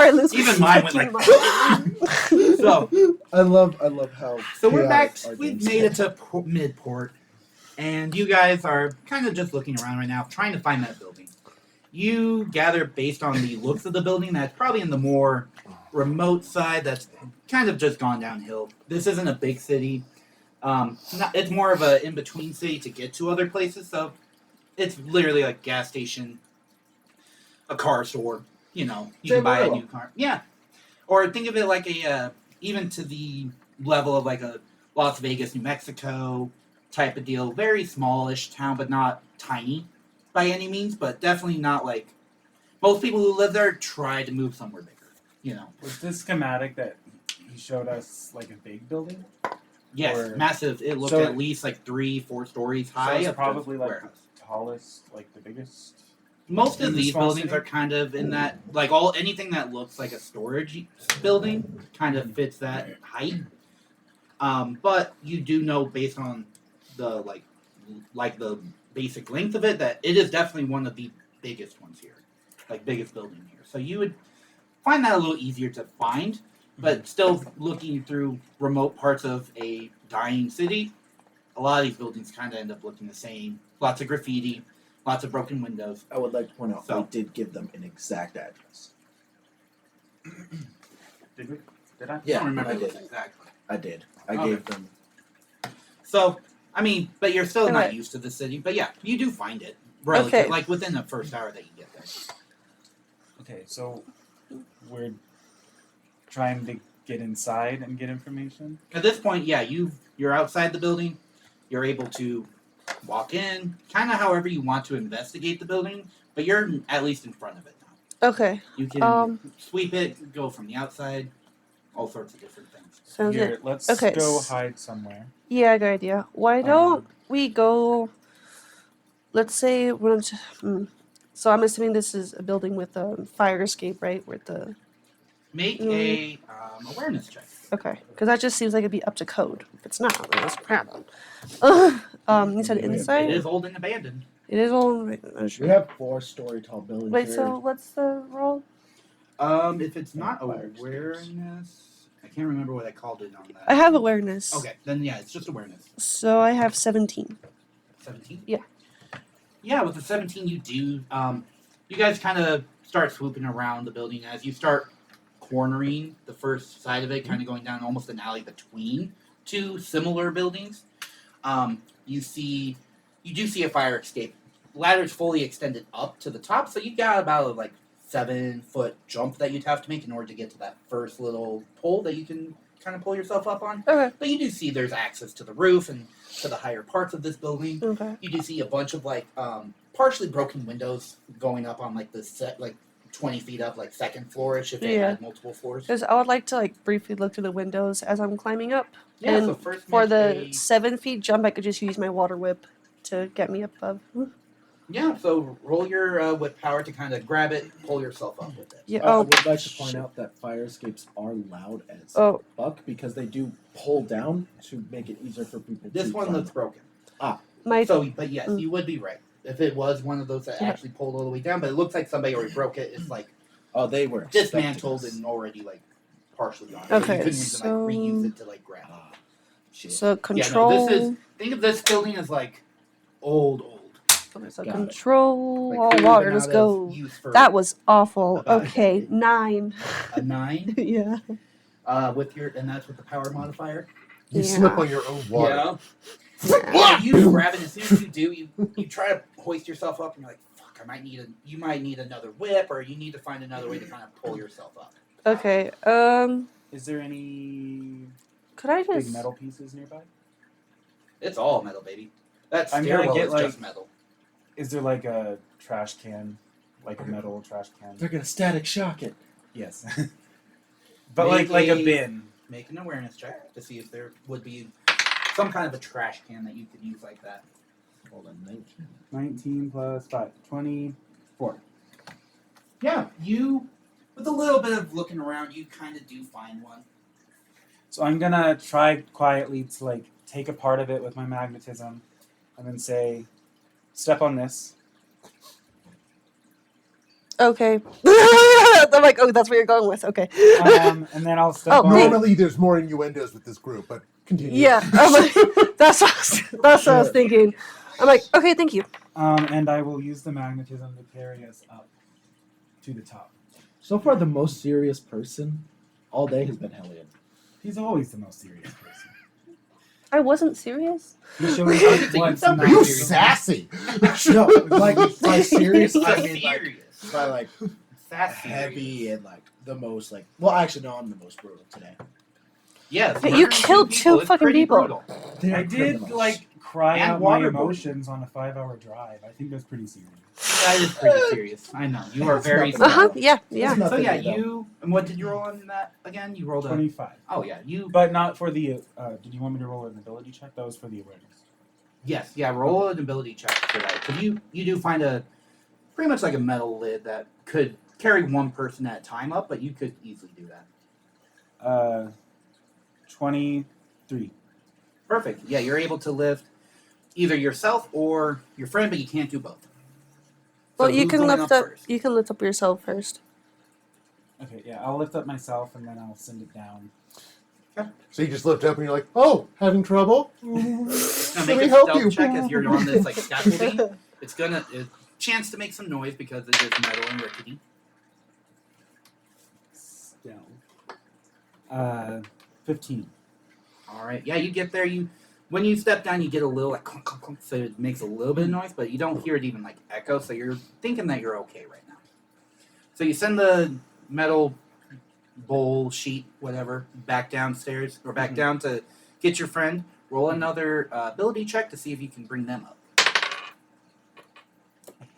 before I lose. Even mine went like. So I love how. So we're back. our We've games made it go. to Midport, and you guys are kind of just looking around right now, trying to find that building. You gather based on the looks of the building that's probably in the more remote side. That's kind of just gone downhill. This isn't a big city. It's more of a in-between city to get to other places. So it's literally like a gas station, a car store. You know, you can buy a new car. Yeah. Or think of it like a, even to the level of like a Las Vegas, New Mexico type of deal. Very smallish town, but not tiny by any means. But definitely not like most people who live there try to move somewhere bigger. You know. Was this schematic that he showed us like a big building? Yes, Or, massive. It looked at least like 3-4 stories high. So it's probably like warehouse. the tallest, like the biggest. Most of these buildings city? are kind of in that, like anything that looks like a storage building kind of fits that height. But you do know based on the like the basic length of it that it is definitely one of the biggest ones here, like biggest building here. So you would find that a little easier to find, but still looking through remote parts of a dying city, a lot of these buildings kind of end up looking the same. Lots of graffiti. Lots of broken windows. I would like to point out we did give them an exact address. Did we? Did I? Yeah, I don't remember I did. exactly. I did. I Okay. gave them. So, I mean, but you're still not used to the city. But yeah, you do find it relative, like within the first hour that you get there. Okay, so we're trying to get inside and get information. At this point, yeah, you're outside the building. You're able to walk in, kind of however you want to investigate the building, but you're at least in front of it now. Okay. You can sweep it, go from the outside, all sorts of different things. Sounds Here, good. let's Okay. go hide somewhere. Yeah, good idea. Why don't we go? Let's say so I'm assuming this is a building with a fire escape, right? Where the Make a awareness check. okay, because that just seems like it'd be up to code. If it's not, then it's a problem. You said inside. It is old and abandoned. It is all. We have 4-story tall buildings. Wait, here. so what's the roll? If it's not Fire awareness, I can't remember what I called it on that. I have awareness. Okay, then yeah, it's just awareness. So I have 17. 17? Yeah. Yeah, with the 17 you do, you guys kind of start swooping around the building as you start cornering the first side of it, kind of going down almost an alley between two similar buildings. You do see a fire escape. Ladder's fully extended up to the top, so you got about a 7-foot jump that you'd have to make in order to get to that first little pole that you can kind of pull yourself up on. Okay. But you do see there's access to the roof and to the higher parts of this building. Okay. You do see a bunch of partially broken windows going up on the set 20 feet up, second floorish if it had multiple floors. Because I would like to briefly look through the windows as I'm climbing up. Yeah, and so first for make the a- 7 feet jump, I could just use my water whip to get me above. Yeah, so roll your whip power to kind of grab it, pull yourself up with it. Yeah. I would like to point out that fire escapes are loud as fuck because they do pull down to make it easier for people This to one climb. looks broken. My But yes, you would be right. If it was one of those that actually pulled all the way down, but it looks like somebody already broke it. It's oh, they were dismantled expecting and already partially gone. Okay, so you couldn't so- even reuse it to grab it. shit. so Yeah, control. no, this is. Think of this building as old. So Got it. control all clearly water. been Let's out go. of use for That was awful. about a Okay, decade. 9. a 9. Yeah. And that's with the power modifier. You Yeah. slip on your own water. Yeah, you grab it. As soon as you do, you try to hoist yourself up, and you're like, "Fuck! You might need another whip, or you need to find another way to kind of pull yourself up." Okay. Is there any Could I big just? metal pieces nearby? It's all metal, baby. That I'm gonna stairwell get, is like- just metal. Is there a trash can, a metal trash can? They're gonna static shock it. Yes. But Make like a a- bin. Make an awareness check to see if there would be some kind of a trash can that you could use like that. Hold on, 19. 19 plus 5. 24. Yeah, with a little bit of looking around, you kind of do find one. So I'm gonna try quietly to take a part of it with my magnetism, and then say, "Step on this." Okay. I'm like, oh, that's what you're going with. Okay. And then I'll step Oh, on. hey. Normally, there's more innuendos with this group, but continue. Yeah. I'm like, that's what I was thinking. I'm like, okay, thank you. And I will use the magnetism to carry us up to the top. So far, the most serious person all day has been Hellion. He's always the most serious person. I wasn't serious. He shows up once and You now sassy. No, like by serious, So I mean like serious. by like Sassy. heavy and like the most like. Well, actually, no, I'm the most brutal today. Yes. Okay, you murdering killed people two is fucking pretty people. brutal. They're I did criminals. like cry And out my waterboarding. emotions on a 5-hour drive. I think that's pretty serious. That is pretty serious. I know. You are It's very nothing. Uh-huh. serious. Yeah. It's Yeah. not- So yeah, Nothing, though. you and what did you roll on that again? You rolled a 25. Oh yeah, you But not for the. Did you want me to roll an ability check? That was for the awareness. yes, yeah, roll an ability check for that. Because you do find a pretty much like a metal lid that could carry one person at a time up, but you could easily do that. 23. Perfect. Yeah, you're able to lift either yourself or your friend, but you can't do both. Well, So you who's can going lift up. first? You can lift up yourself first. Okay, yeah, I'll lift up myself and then I'll send it down. So you just lift up and you're like, oh, having trouble? Now Let make me a help stealth you. check as you're on this like scaffolding. It's gonna a chance to make some noise because it is metal and rickety. Still. 15. All right. Yeah, you get there. When you step down, you get a little like clunk, clunk, clunk, so it makes a little bit of noise, but you don't hear it even like echo. So you're thinking that you're okay right now. So you send the metal bowl sheet, whatever, back downstairs or back down to get your friend. Roll another ability check to see if you can bring them up.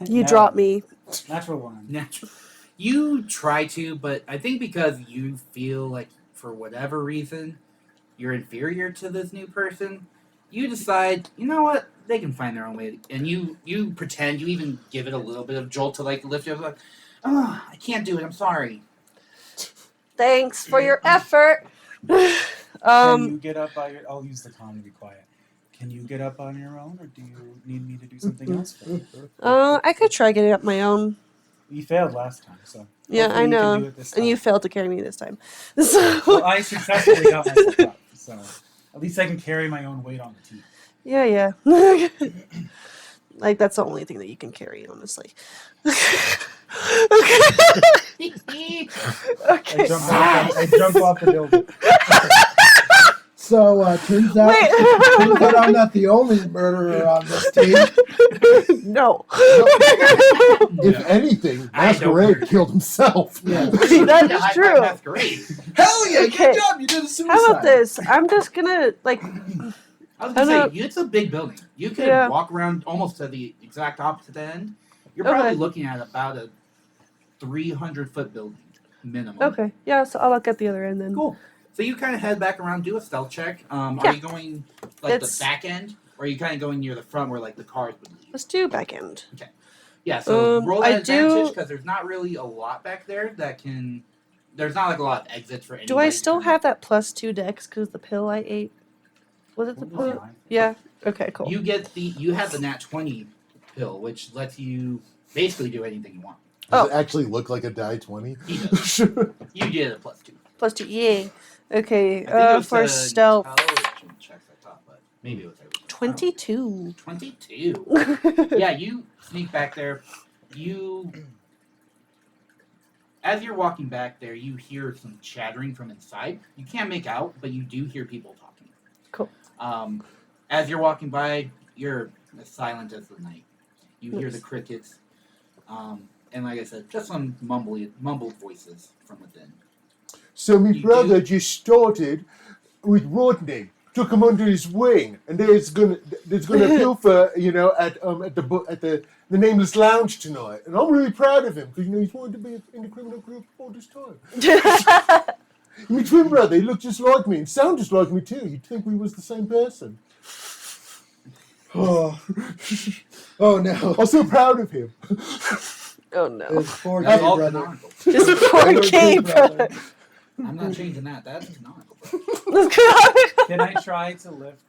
You drop me. Natural 1. Natural. You try to, but I think because you feel like for whatever reason you're inferior to this new person, you decide, you know what, they can find their own way. And you pretend, you even give it a little bit of jolt to like lift you up, like, oh, I can't do it, I'm sorry. Thanks for your effort. Can you get up by your... I'll use the comm to be quiet. Can you get up on your own, or do you need me to do something else for you? I could try getting up my own. You failed last time, so... Yeah, hopefully I you can know. do it this And you time. failed to carry me this time. So, Well, I successfully got myself up, so... At least I can carry my own weight on the teeth. yeah. Like, that's the only thing that you can carry, honestly. Okay. Okay. I jump off the building. So turns out, Wait. turns out I'm not the only murderer on this team. No. If anything, I don't Masquerade care. killed himself. Yeah. That is High true. five, that's great. Hell yeah! Okay. Good job. You did a suicide. How about this? I'm just gonna, like, I was I gonna know- say, it's a big building. You could Yeah. walk around almost to the exact opposite end. You're probably Okay. looking at about a 300-foot building minimum. okay. Yeah, so I'll look at the other end then. Cool. So you kind of head back around, do a stealth check. Are Yeah. you going like It's- the back end, or are you kind of going near the front where like the cars would leave? Let's do back end. Yeah. So roll I that advantage do- because there's not really a lot back there that can. There's not like a lot of exits for anybody. Do I to still kinda- have that +2 dex because the pill I ate? Was it the What was pill? mine? Yeah. Okay, cool. You get you have the nat 20 pill, which lets you basically do anything you want. Does Oh. it actually look like a die 20? He does. You get a +2. +2. Yay. Okay. I think it was For the stealth, intelligence checks I thought, but maybe it was everything. 22. 22. Yeah, you sneak back there. As you're walking back there, you hear some chattering from inside. You can't make out, but you do hear people talking. Cool. As you're walking by, you're as silent as the night. You hear the Nice. crickets, and like I said, just some mumbled voices from within. So my You brother do- just started with Rodney, took him under his wing, and there's gonna pilfer, at the Nameless Lounge tonight, and I'm really proud of him because he's wanted to be in the criminal group all this time. My twin brother, he looked just like me and sounded just like me too. You'd think we was the same person. Oh, oh no! I'm so proud of him. Oh no. It's poor That's gay all brother. canonical. This poor Poor gay gay brother. I'm not changing that. That's canonical, bro. Can I try to lift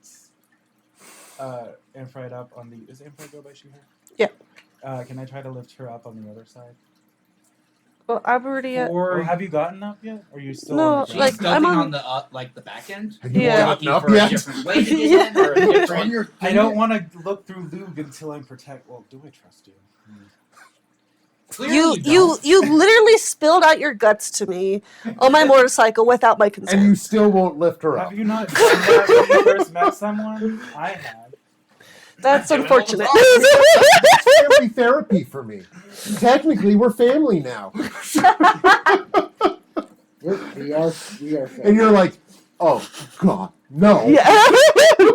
Amphrite up on the... Does Amphrite go by she, her? Yeah. Can I try to lift her up on the other side? Well, I'm already at. Or Or have you gotten up yet? Or are you still No, on the she's ground? like, I'm stumping on- on the like the back end. Have you Yeah. gotten Looking up for a yet? different way to get in, or a different. I don't want to look through lube until I'm protect. Well, do I trust you? Clearly You literally spilled out your guts to me on my motorcycle without my consent. And you still won't lift her up. Have you not done that when you first met someone? I have. That's I'm doing all the unfortunate. It's family therapy for me. Technically, we're family now. We are. And you're like, oh, God, no. Yeah.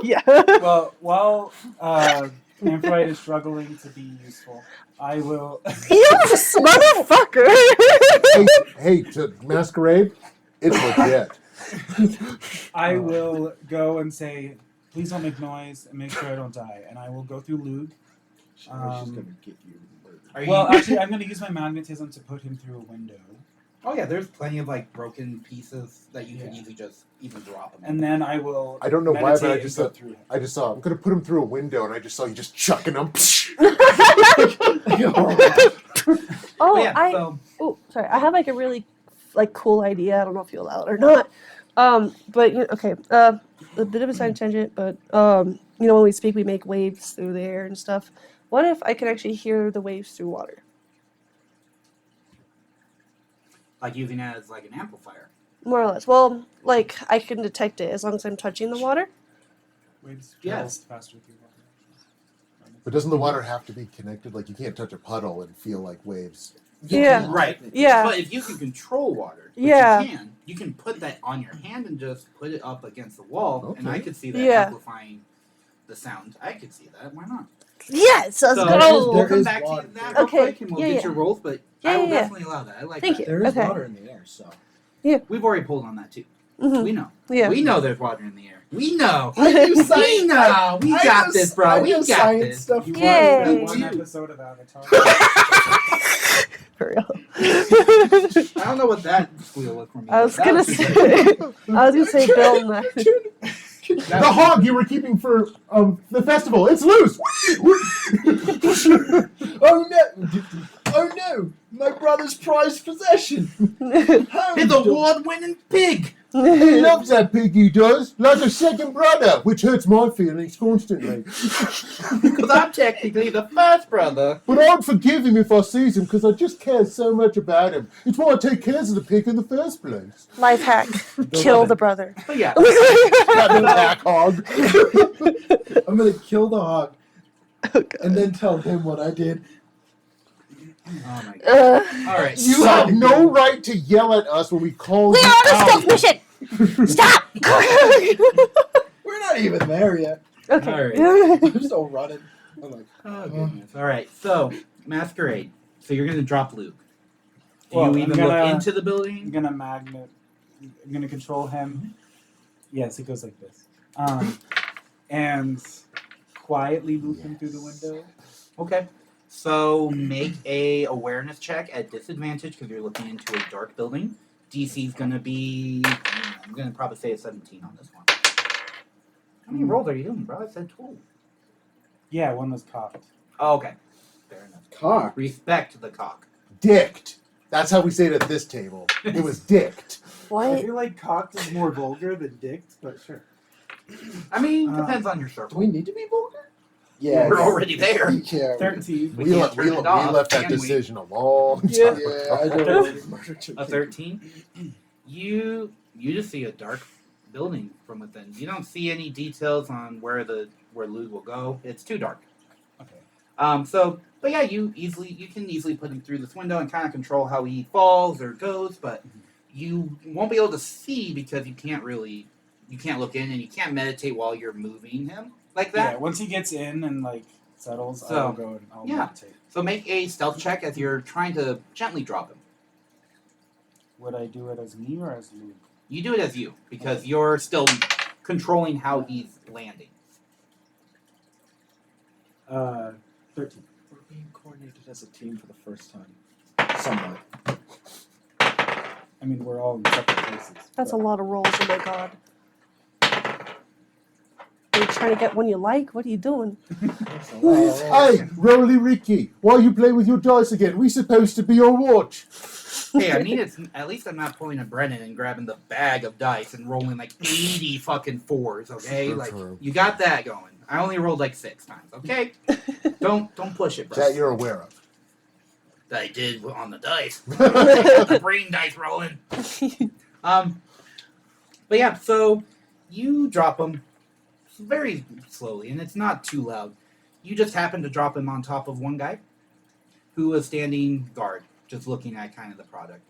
Yeah. Well, while Amphrite is struggling to be useful, I will. You motherfucker. Hey, to Masquerade, it's legit. I will go and say, please don't make noise and make sure I don't die. And I will go through Lug. She's gonna get you murdered. Are you? Well, actually, I'm going to use my magnetism to put him through a window. Oh yeah, there's plenty of like broken pieces that you can Yeah. easily just even drop them. And then I will. I don't know why, but I meditate just and go thought, through him. I just saw, I'm going to put him through a window, and I just saw you just chucking him. Oh, But yeah, so Oh, sorry. I have like a really like cool idea. I don't know if you allow it or not. But okay. A bit of a side tangent, but you know, when we speak, we make waves through the air and stuff. What if I could actually hear the waves through water? like using it as like an amplifier. More or less. Well, like I can detect it as long as I'm touching the water. Waves Yes. travels faster through water. But doesn't the water have to be connected? Like, you can't touch a puddle and feel like waves. Yeah. Right. Yeah. But if you can control water, which Yeah. you can put that on your hand and just put it up against the wall, and I Okay. could see that Yeah. amplifying the sound. I could see that. Why not? Yes, let's So go. we'll There come is back water to that there. real Okay, quick, and we'll yeah, get yeah. your rolls. But Yeah, I will yeah, yeah. definitely allow that. I like Thank that. you. There is Okay. water in the air, so. We've already pulled on that too. Mhm. We know. Yeah. We know there's water in the air. We know. I do We science. know. We I got do- this, bro. I We do got science this. stuff. You Yay. watched that one Dude. episode of Avatar. For real. I don't know what that squeal was from. I was That gonna too say. good. I was gonna say Bill Nye. The hog you were keeping for the festival, it's loose! Oh no! Oh no! My brother's prized possession. How His award-winning pig. He loves that pig, he does, like a second brother, which hurts my feelings constantly. Because I'm technically the first brother. But I'd forgive him if I sees him, because I just care so much about him. It's why I take care of the pig in the first place. Life hack: kill the brother. But yeah. Got no back hog. I'm gonna kill the hog Oh, God. and then tell him what I did. Oh my god. All right. You have no right to yell at us when we call We you are on a out. stealth mission. Stop. We're not even there yet. Okay. I'm still running. I'm like, Oh goodness. All right. So masquerade. So you're gonna drop Luke. Do Well, you I'm even gonna- look into the I'm building? gonna magnet. I'm gonna control him. Yes, it goes like this. And quietly move him through the window. Okay. So make a awareness check at disadvantage because you're looking into a dark building. DC's gonna be. I'm gonna probably say a 17 on this one. How many rolls are you doing, bro? I said 12. Yeah, one was cocked. Oh, okay. Fair enough. cock. Respect the cock. Dicked. That's how we say it at this table. It was dicked. I What? feel like cocked is more vulgar than dicked, but sure. I mean, depends on your Do circle. we need to be vulgar? Yeah. We're already there. Yeah. 13. We We can't left turn it off, that can we? decision a long time Yeah. Yeah, I ago. don't want to murder two A people. 13. You just see a dark building from within. You don't see any details on where Luke will go. It's too dark. Okay. But yeah, you can easily put him through this window and kind of control how he falls or goes, but you won't be able to see because you can't look in and you can't meditate while you're moving him like Yeah, that. once he gets in and like settles, So, I'll go and I'll yeah. meditate. So make a stealth check as you're trying to gently drop him. Would I do it as me or as Luke? You do it as you because you're still controlling how he's landing. 13. We're being coordinated as a team for the first time. Somewhat. I mean, we're all in separate places. That's a lot of rolls. Oh my god. Are you trying to get one you like? What are you doing? That's a lot of rolls. Hey, Rolly Ricky, why are you playing with your dice again? We supposed to be on watch. Hey, I mean, it's at least I'm not pulling a Brennan and grabbing the bag of dice and rolling like 80 fucking 4s. Okay, True, like true. you got that going. I only rolled like 6 times. Okay, don't push it, bro. That you're aware of. That I did on the dice. The brain dice rolling. But yeah, so you drop him very slowly, and it's not too loud. You just happen to drop him on top of one guy who was standing guard, just looking at kind of the product.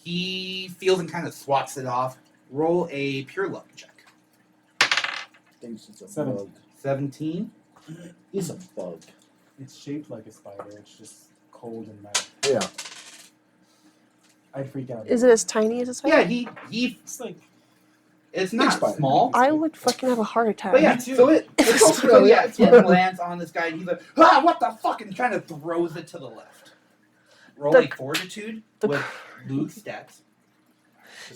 He feels and kind of swats it off. Roll a pure luck check. Thinks it's a 17. bug. 17. It's a bug. It's shaped like a spider. It's just cold and metal. Yeah. I'd freak out. Is it as tiny as a spider? Yeah, he It's like it's not spider. small. I would fucking have a heart attack. But yeah, Me too. so it really yeah, is. it lands on this guy, and he's like, ah, what the fuck, and kind of throws it to the left. Roll a fortitude with Luke's stats.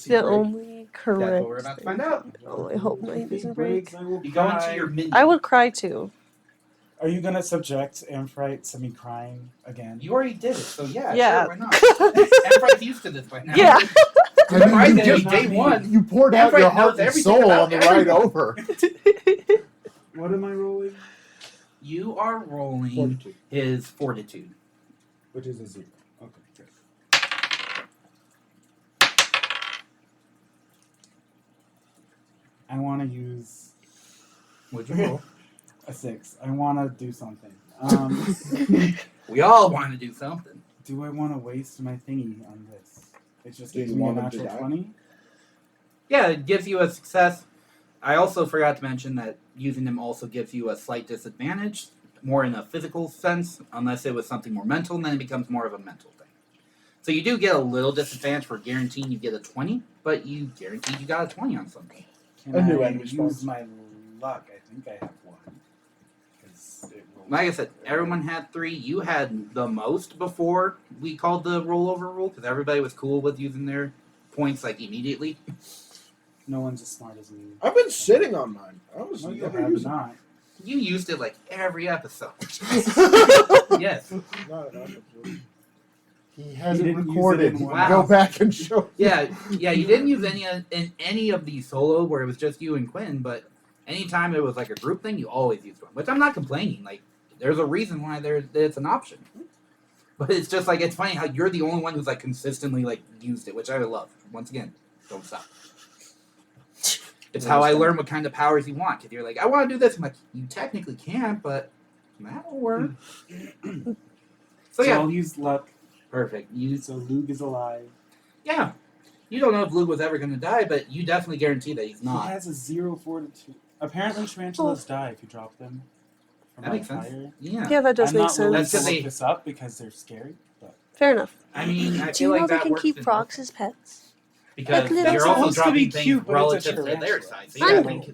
The only correct. That's what we're about to find out. Oh, I hope mine if he doesn't break. breaks, I will You go into cry. your minion. I would cry too. Are you gonna subject Amphrite to me crying again? You already did it, so yeah, Yeah. sure, why not? Everybody's used to this by now. Yeah. I mean, Right you, then, just, day one. you poured out Everybody your heart knows and everything soul about on the ride everyone. over. What am I rolling? You are rolling Fortitude. his fortitude. Which is a 0. Okay, good. I want to use What'd you roll? a 6. I want to do something. We all want to do something. Do I want to waste my thingy on this? It just Do gives you me a want him to natural die? 20? Yeah, it gives you a success. I also forgot to mention that using them also gives you a slight disadvantage, more in a physical sense, unless it was something more mental, and then it becomes more of a mental thing. So you do get a little disadvantage for guaranteeing you get a 20, but you guaranteed you got a 20 on something. Can A new I enemy use spawns. my luck? I think I have 1. 'Cause it rolls Like I said, everyone had 3. You had the most before we called the rollover rule, because everybody was cool with using their points like immediately. No one's as smart as me. I've been sitting on mine. I was No, you never have using not. You used it like every episode. Yes. Not He has He it didn't use recorded. it in He one. can go back and show. Yeah, you didn't use in any of these solo where it was just you and Quinn, but anytime it was like a group thing, you always used one. Which I'm not complaining. Like, there's a reason why it's an option. But it's just like, it's funny how you're the only one who's like consistently like used it, which I love. Once again, don't stop. It's how I learn what kind of powers you want. Because you're like, I want to do this. I'm like, you technically can't, but that'll work. So yeah, I'll use luck. perfect. You So Luke is alive. Yeah. You don't know if Luke was ever going to die, but you definitely guarantee that he's He not. has a 0 fortitude. Apparently, tarantulas die if you drop them. From That makes sense. fire. Yeah. Yeah, that does I'm make not willing That's sense. to just look a- this up because they're scary. But Fair enough. I mean, I Do feel you know like they that can works keep in- frogs as pets? Because Like, that's you're also supposed to be dropping things cute, but it's a relative to their tarantula. size. So I yeah, know. like a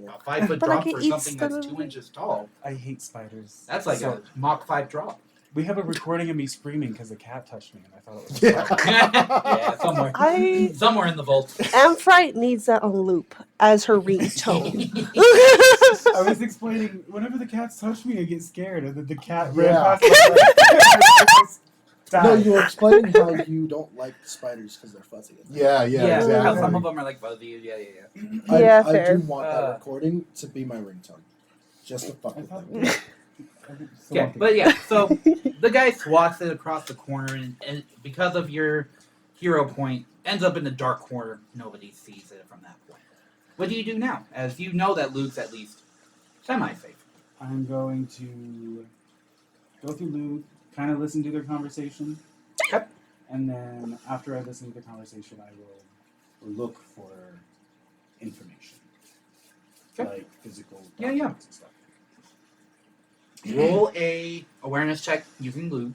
5-foot But, drop like, it for eats something that's the- 2 inches tall. I hate spiders. That's like So, a Mach 5 drop. We have a recording of me screaming because a cat touched me, and I thought it was Yeah. funny. Yeah, somewhere. I In the vault. Amphrite needs that on loop as her ringtone. I was explaining, whenever the cats touch me, I get scared, and then the cat Yeah. ran past my leg. No, you were explaining how you don't like spiders because they're fuzzy. Yeah, Yeah, yeah, how some exactly. of them are like fuzzy. Yeah. Yeah, I fair. do want that Uh, recording to be my ringtone. Just to fuck I with thought- them. Yeah, but yeah, so the guy swats it across the corner, and because of your hero point, ends up in the dark corner. Nobody sees it from that point. What do you do now? As you know that Luke's at least semi-safe. I'm going to go through Luke, kind of listen to their conversation. Yep. And then after I listen to the conversation, I will look for information. Okay. Like physical Yeah. documents and stuff. Roll a awareness check using Luke.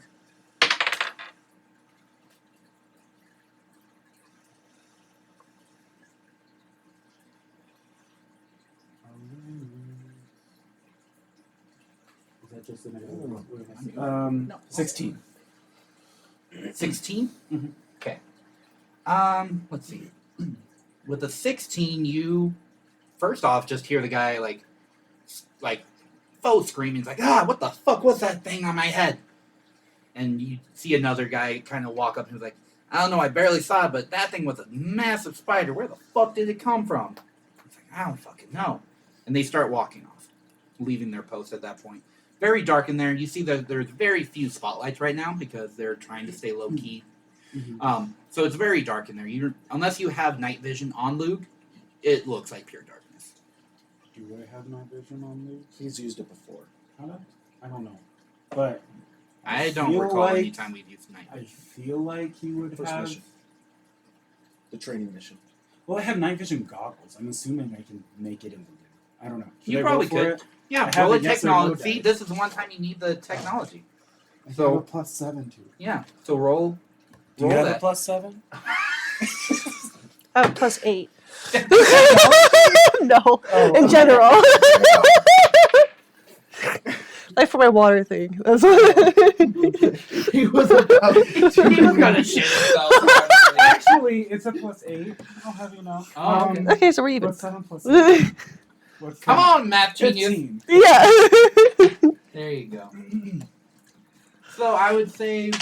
Is that just a negative? No. 16. 16? Mhm. Okay. Let's see. With the 16, you first off just hear the guy like faux screaming. He's like, what the fuck was that thing on my head? And you see another guy kind of walk up and he's like, I don't know, I barely saw it, but that thing was a massive spider. Where the fuck did it come from? It's like, I don't fucking know. And they start walking off, leaving their post at that point. Very dark in there. You see that there's very few spotlights right now because they're trying to stay low key. Mhm. So it's very dark in there. Unless you have night vision on Luke, it looks like pure darkness. Do I have night vision on Luke? He's used it before. I don't know. But I don't feel recall like- any time we've used night I vision. feel like he would First have. mission. The training mission. Well, I have night vision goggles. I'm assuming I can make it in the room. I don't know. Should You I probably roll for could. it? Yeah, I have roll a a yes or no technology. See, die. this is the one time you need the technology. I So- have a +7 to it. Yeah, so roll Do you roll have that. a +7? +8. No, Oh, in general. Like for my water thing. That's He was about He was gonna shit himself. honestly. Actually, it's a +8. I'll have you know. Oh, okay. Okay, so we're even. +7 +8. What's Come that? on, math genius. 15. Yeah. There you go. So I would say,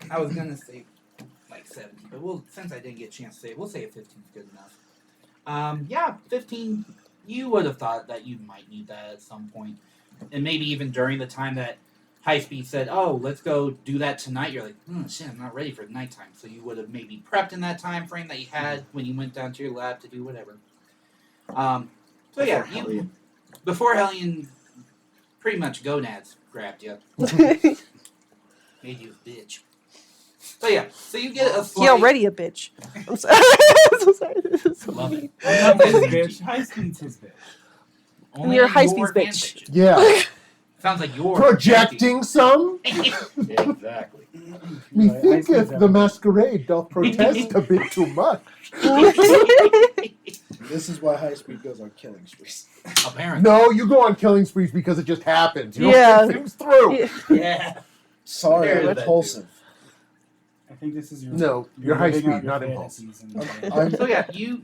I was gonna say like 70, but since I didn't get a chance to say it, we'll say a 15 is good enough. Yeah, 15. You would have thought that you might need that at some point, and maybe even during the time that High Speed said, "Oh, let's go do that tonight." You're like, "Shit, I'm not ready for nighttime." So you would have maybe prepped in that time frame that you had when you went down to your lab to do whatever. So yeah, before Hellion, pretty much gonads grabbed you, made you a bitch. So yeah, so you get a He slight... already a bitch. I'm sorry. I'm so sorry. This is so Love mean. it. I'm not his bitch. High speed's his bitch. Only You're high your speed's fan bitch. bitches. Yeah. Sounds like you're Projecting some? Exactly. Methinketh the masquerade doth protest a bit too much. This is why High Speed goes on killing sprees. Apparently. No, you go on killing sprees because it just happens. You don't Yeah. think things through. Yeah. Yeah. Sorry, There I'm is that impulsive. I think this is your. No, you're high living out speed, your not fantasies and- I'm- So yeah, you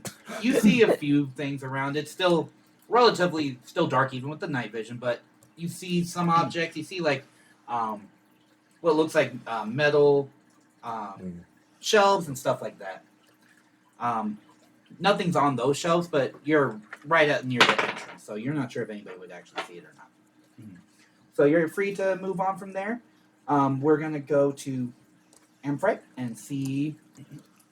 see a few things around. It's still relatively still dark even with the night vision, but you see some objects. You see like what looks like metal shelves and stuff like that. Nothing's on those shelves, but you're right at near the entrance, so you're not sure if anybody would actually see it or not. So you're free to move on from there. We're gonna go to Amphrite and see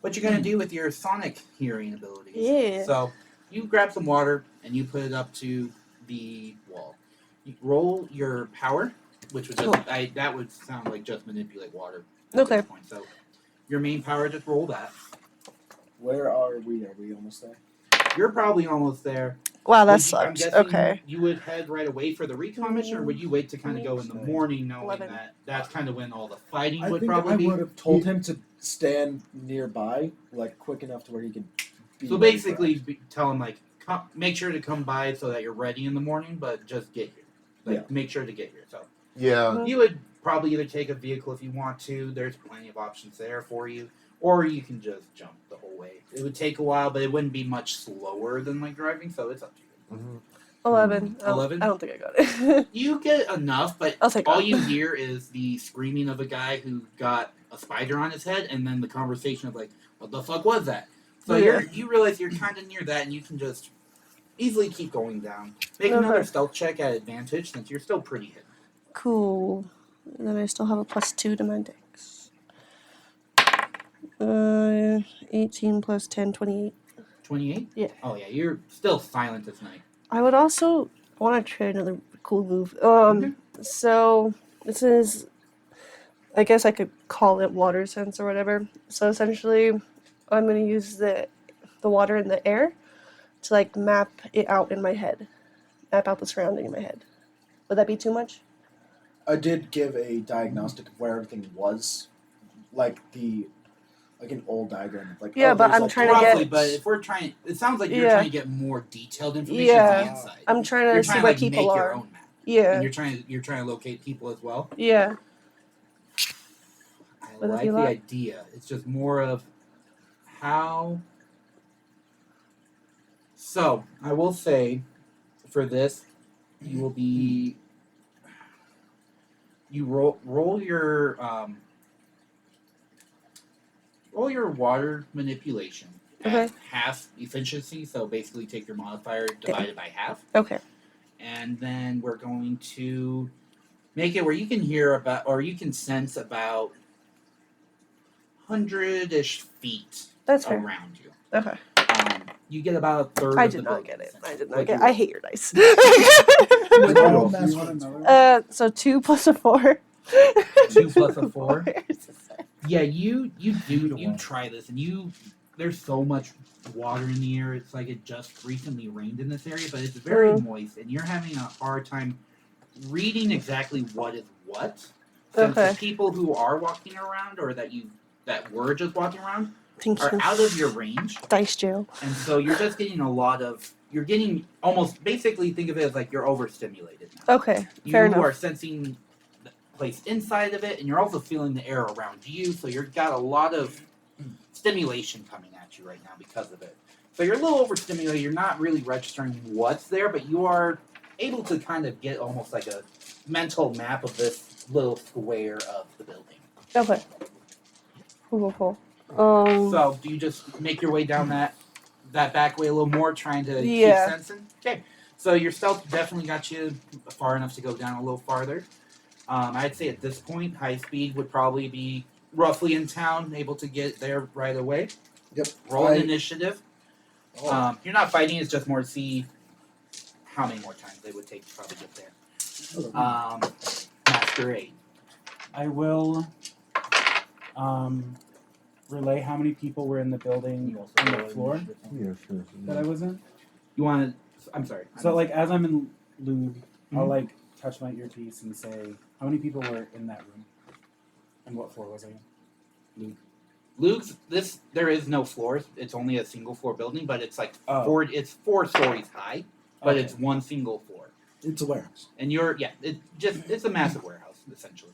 what you're gonna do with your sonic hearing abilities. Yeah. So you grab some water and you put it up to the wall. You roll your power, which would just that would sound like just manipulate water. At Okay. this point. So your main power, just roll that. Where are we? Are we almost there? You're probably almost there. Wow, that I'm sucks. guessing Okay. you would head right away for the recon mission, or would you wait to kind of go in the morning, knowing 11. that that's kind of when all the fighting I would think probably I be? would have told him to stand nearby, like quick enough to where he can. Be So ready for basically, us. tell him like, make sure to come by so that you're ready in the morning, but just get here. Like, make sure to get here. So Yeah. you would probably either take a vehicle if you want to. There's plenty of options there for you, or you can just jump the whole way. It would take a while, but it wouldn't be much slower than like driving. So it's up to you. Mhm. 11. 11? I don't think I got it. You get enough, but I'll take all that. you hear is the screaming of a guy who got a spider on his head, and then the conversation of like, "What the fuck was that?" So Yeah. you realize you're kind of near that, and you can just easily keep going down. Make Okay. another stealth check at advantage, since you're still pretty hidden. Cool. And then I still have a +2 to my dex. 18 plus 10, 28. 28? Yeah. Oh yeah, you're still silent as night. I would also want to try another cool move. So this is, I guess I could call it water sense or whatever. So essentially, I'm gonna use the water in the air to like map it out in my head, map out the surrounding in my head. Would that be too much? I did give a diagnostic of where everything was, like an old diagram. Like Yeah, but there's, I'm like, trying to Roughly, get- but if we're trying, it sounds like you're Yeah. trying to get more detailed information Yeah. on the inside. I'm trying to You're see trying to where like people make are. your own map, Yeah. and you're trying to locate people as well. Yeah. I Would that like be a the lot? idea. It's just more of how. So I will say, for this, you will be. You roll your roll your water manipulation at Okay. half efficiency. So basically, take your modifier divided by half, Okay. and then we're going to make it where you can hear about, or you can sense about 100-ish feet That's fair. around you. Okay. You get about a third I of the did not building, get it. I essentially. did not What'd get you it. I roll? hate your dice. With Oh, all do you want master- another one? So 2 plus a 4. 2 plus a 4. It's the same. Yeah, you Either one. try this, and there's so much water in the air. It's like it just recently rained in this area, but it's very moist, and you're having a hard time reading exactly what is what. Since Okay. the people who are walking around, or that were just walking around, Thank are you. out of your range, Dice jail. and so you're just getting you're getting almost, basically think of it as like you're overstimulated now. Okay. You Fair enough. are sensing the place inside of it, and you're also feeling the air around you, so you've got a lot of stimulation coming at you right now because of it. So you're a little overstimulated, you're not really registering what's there, but you are able to kind of get almost like a mental map of this little square of the building. Okay. Cool. So do you just make your way down that back way a little more, trying to Yeah. keep sensing? Okay. So your stealth definitely got you far enough to go down a little farther. I'd say at this point, high speed would probably be roughly in town, able to get there right away. Yep. Roll an initiative. Oh. You're not fighting, it's just more to see how many more times they would take to probably get there. Masquerade. I will relay how many people were in the building on the floor Yeah, sure. that I was in. You want to... I'm sorry. So, like, as I'm in lube, I'll, Mhm. like, touch my earpiece and say, how many people were in that room? And what floor was I in? Luke's, there is no floors. It's only a single floor building, but it's like Oh. it's 4 stories high, but Okay. it's one single floor. It's a warehouse. And it's a massive warehouse, essentially.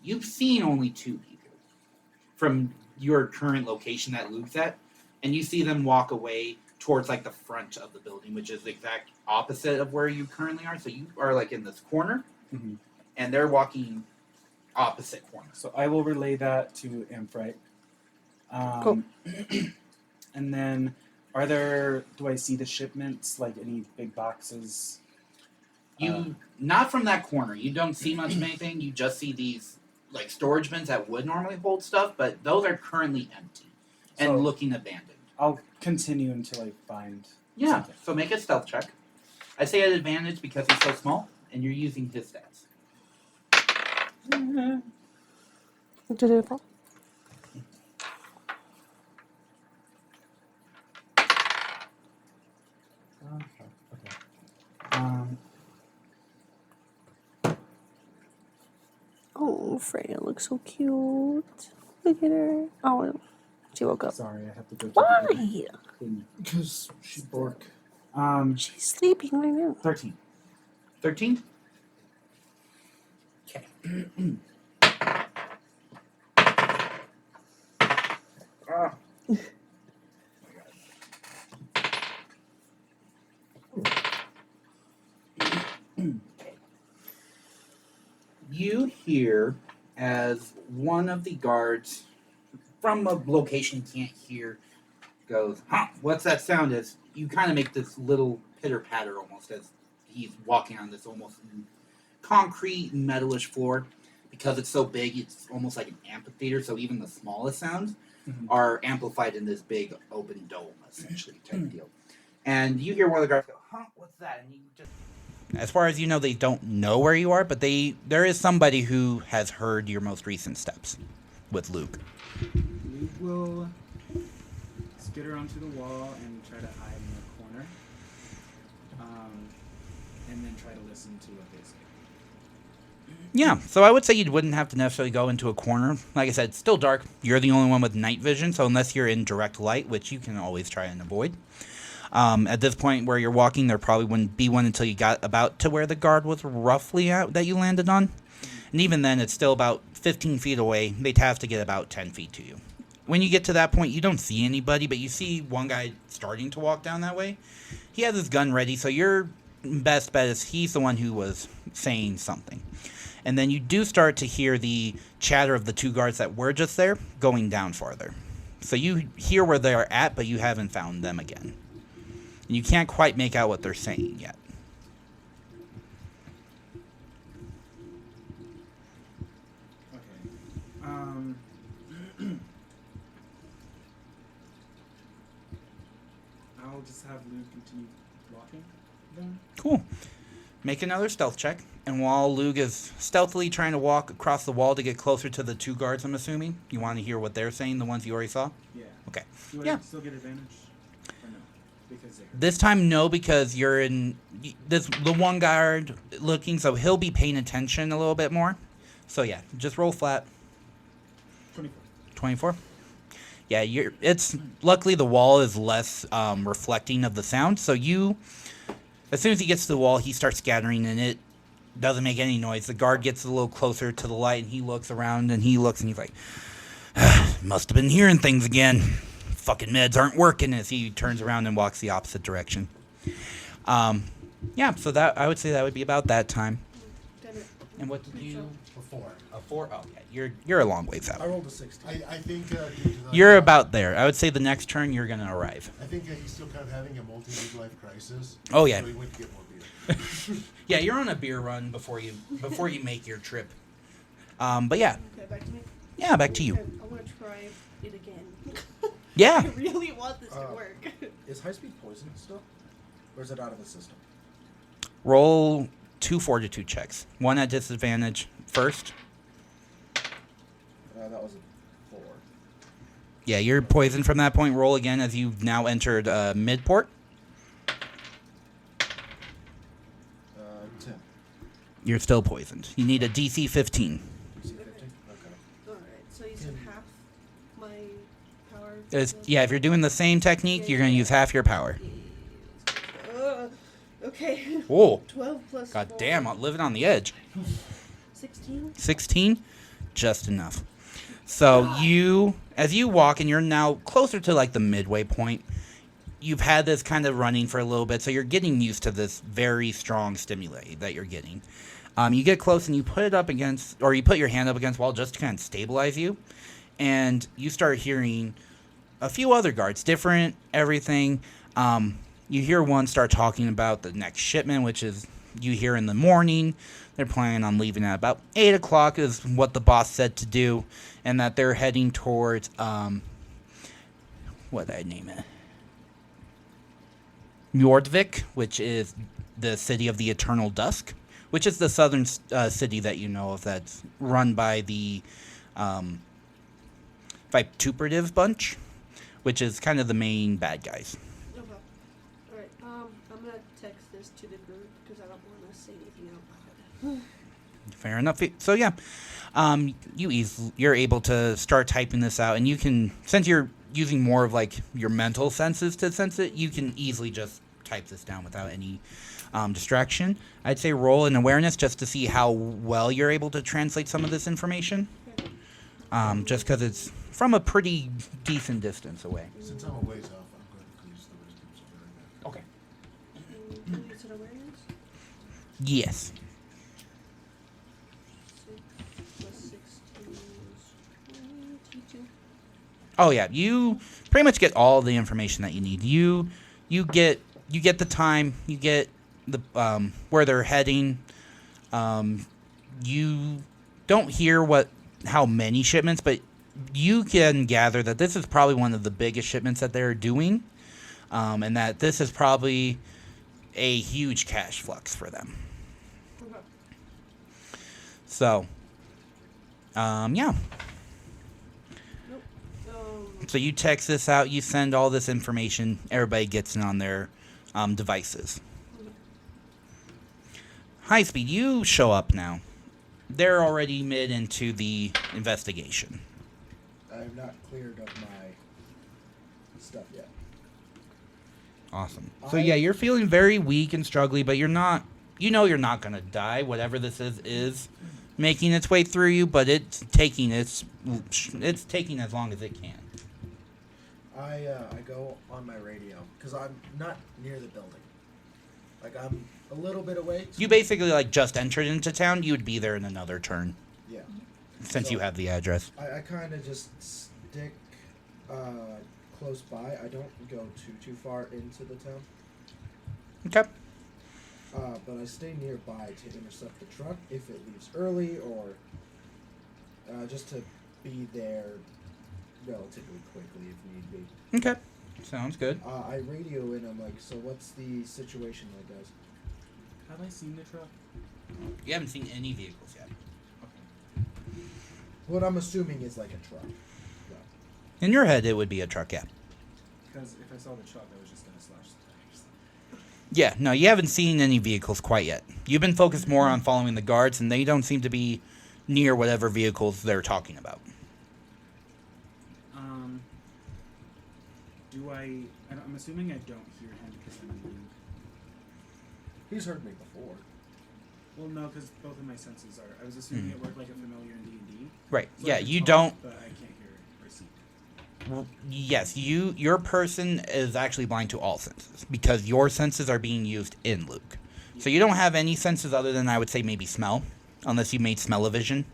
You've seen only 2 people from your current location that Luke's at, and you see them walk away towards like the front of the building, which is the exact opposite of where you currently are. So you are like in this corner, Mhm. and they're walking opposite corners. So I will relay that to Amphrite. Cool. And then, do I see the shipments, like any big boxes? Not from that corner. You don't see much of anything. You just see these like storage bins that would normally hold stuff, but those are currently empty and So- looking abandoned. I'll continue until I find Yeah. something. So make a stealth check. I say at advantage because he's so small, and you're using his stats. Did it fall? Okay. Oh, Freya looks so cute. Look at her. Oh, she woke up. Sorry, I have to go to Why? the thing. Because she's Bork. She's sleeping right now. 13. 13? Okay. You hear as one of the guards from a location you can't hear goes, "Huh, what's that sound?" As you kind of make this little pitter patter almost as he's walking on this almost concrete metalish floor. Because it's so big, it's almost like an amphitheater, so even the smallest sounds Mhm. are amplified in this big open dome, essentially, type deal. And you hear one of the guards go, "Huh, what's that?" And you just... As far as you know, they don't know where you are, but there is somebody who has heard your most recent steps with Luke. Luke will skitter onto the wall and try to hide in the corner. And then try to listen to what they say. Yeah, so I would say you wouldn't have to necessarily go into a corner. Like I said, it's still dark. You're the only one with night vision, so unless you're in direct light, which you can always try and avoid. At this point where you're walking, there probably wouldn't be one until you got about to where the guard was roughly at that you landed on. And even then, it's still about 15 feet away. They'd have to get about 10 feet to you. When you get to that point, you don't see anybody, but you see one guy starting to walk down that way. He has his gun ready, so your best bet is he's the one who was saying something. And then you do start to hear the chatter of the 2 guards that were just there going down farther. So you hear where they are at, but you haven't found them again. And you can't quite make out what they're saying yet. Okay. I'll just have Luke continue walking then. Cool. Make another stealth check. And while Lug is stealthily trying to walk across the wall to get closer to the 2 guards, I'm assuming, you want to hear what they're saying, the ones you already saw? Yeah. Okay. Do Yeah. I still get advantage? Or no? Because they're... This time, no, because you're in the 1 guard looking, so he'll be paying attention a little bit more. So yeah, just roll flat. 24. 24. Yeah, it's luckily the wall is less reflecting of the sound, so as soon as he gets to the wall, he starts scattering, and it doesn't make any noise. The guard gets a little closer to the light, and he looks around, and he's like, must have been hearing things again. Fucking meds aren't working, as he turns around and walks the opposite direction. Yeah, so that I would say that would be about that time. And what did you... For 4. A 4? Oh, yeah, you're a long ways I out. rolled a 16. I think You're about there. I would say the next turn you're going to arrive. I think he's still kind of having a multi-midlife crisis. Oh, yeah. So he went to get more beer. Yeah, you're on a beer run before you make your trip. But yeah. Okay, back to me. Yeah, back to you. Okay, I want to try it again. Yeah. I really want this to work. Is high speed poison still? Or is it out of the system? Roll 2 fortitude checks. 1 at disadvantage first. That was a 4. Yeah, you're poisoned from that point. Roll again as you've now entered Midport. 10. You're still poisoned. You need a DC 15. DC 15? Okay. Alright, so you said half my power? Yeah, if you're doing the same technique, you're going to use half your power. Okay. Oh, 12 plus god 4. damn, I'm living on the edge. 16? 16? Just enough. So as you walk, and you're now closer to like the midway point, you've had this kind of running for a little bit, so you're getting used to this very strong stimuli that you're getting. You get close and you put it up against, or you put your hand up against the wall just to kind of stabilize you, and you start hearing a few other guards, different everything. You hear one start talking about the next shipment, which is you hear in the morning. They're planning on leaving at about 8 o'clock is what the boss said to do, and that they're heading towards, what did I name it? Mjordvik, which is the city of the Eternal Dusk, which is the southern city that you know of that's run by the Vituperative bunch, which is kind of the main bad guys. Okay. Alright, I'm gonna text this to the group because I don't want to say anything out loud. Fair enough. So yeah, you're able to start typing this out, and you can, since you're using more of like your mental senses to sense it, you can easily just type this down without any distraction. I'd say roll an awareness just to see how well you're able to translate some of this information. Just because it's from a pretty decent distance away. Since I'm a ways off, I'm going to use the wisdom saving. Okay. You said awareness? Yes. 6 plus 16 is 22. Oh yeah, you pretty much get all the information that you need. You get the time, you get the where they're heading. You don't hear how many shipments, but you can gather that this is probably one of the biggest shipments that they're doing, and that this is probably a huge cash flux for them. Okay. So, yeah. Nope. So you text this out, you send all this information, everybody gets it on their devices. High Speed, you show up now. They're already mid into the investigation. I've not cleared up my stuff yet. Awesome. So yeah, you're feeling very weak and struggly, but you're not, you're not going to die. Whatever this is making its way through you, but it's taking as long as it can. I go on my radio because I'm not near the building. Like I'm a little bit away. You basically like just entered into town. You would be there in another turn Yeah. since So- you have the address. I kind of just stick close by. I don't go too far into the town. Okay. But I stay nearby to intercept the truck if it leaves early, or just to be there relatively quickly if need be. Okay. Sounds good. I radio in. I'm like, so what's the situation like, guys? Have I seen the truck? You haven't seen any vehicles yet. Okay. What I'm assuming is like a truck. In your head, it would be a truck, yeah. Because if I saw the truck, I was just gonna slash the tires. Yeah, no, you haven't seen any vehicles quite yet. You've been focused more on following the guards, and they don't seem to be near whatever vehicles they're talking about. I'm assuming I don't hear him because I'm in Luke. He's heard me before. Well, no, because both of my senses are. I was assuming it worked like a familiar in D&D. Right, So yeah, I can you talk, don't... But I can't hear or see. Well, yes, your person is actually blind to all senses, because your senses are being used in Luke. So you don't have any senses other than, I would say, maybe smell, unless you made smell-o-vision.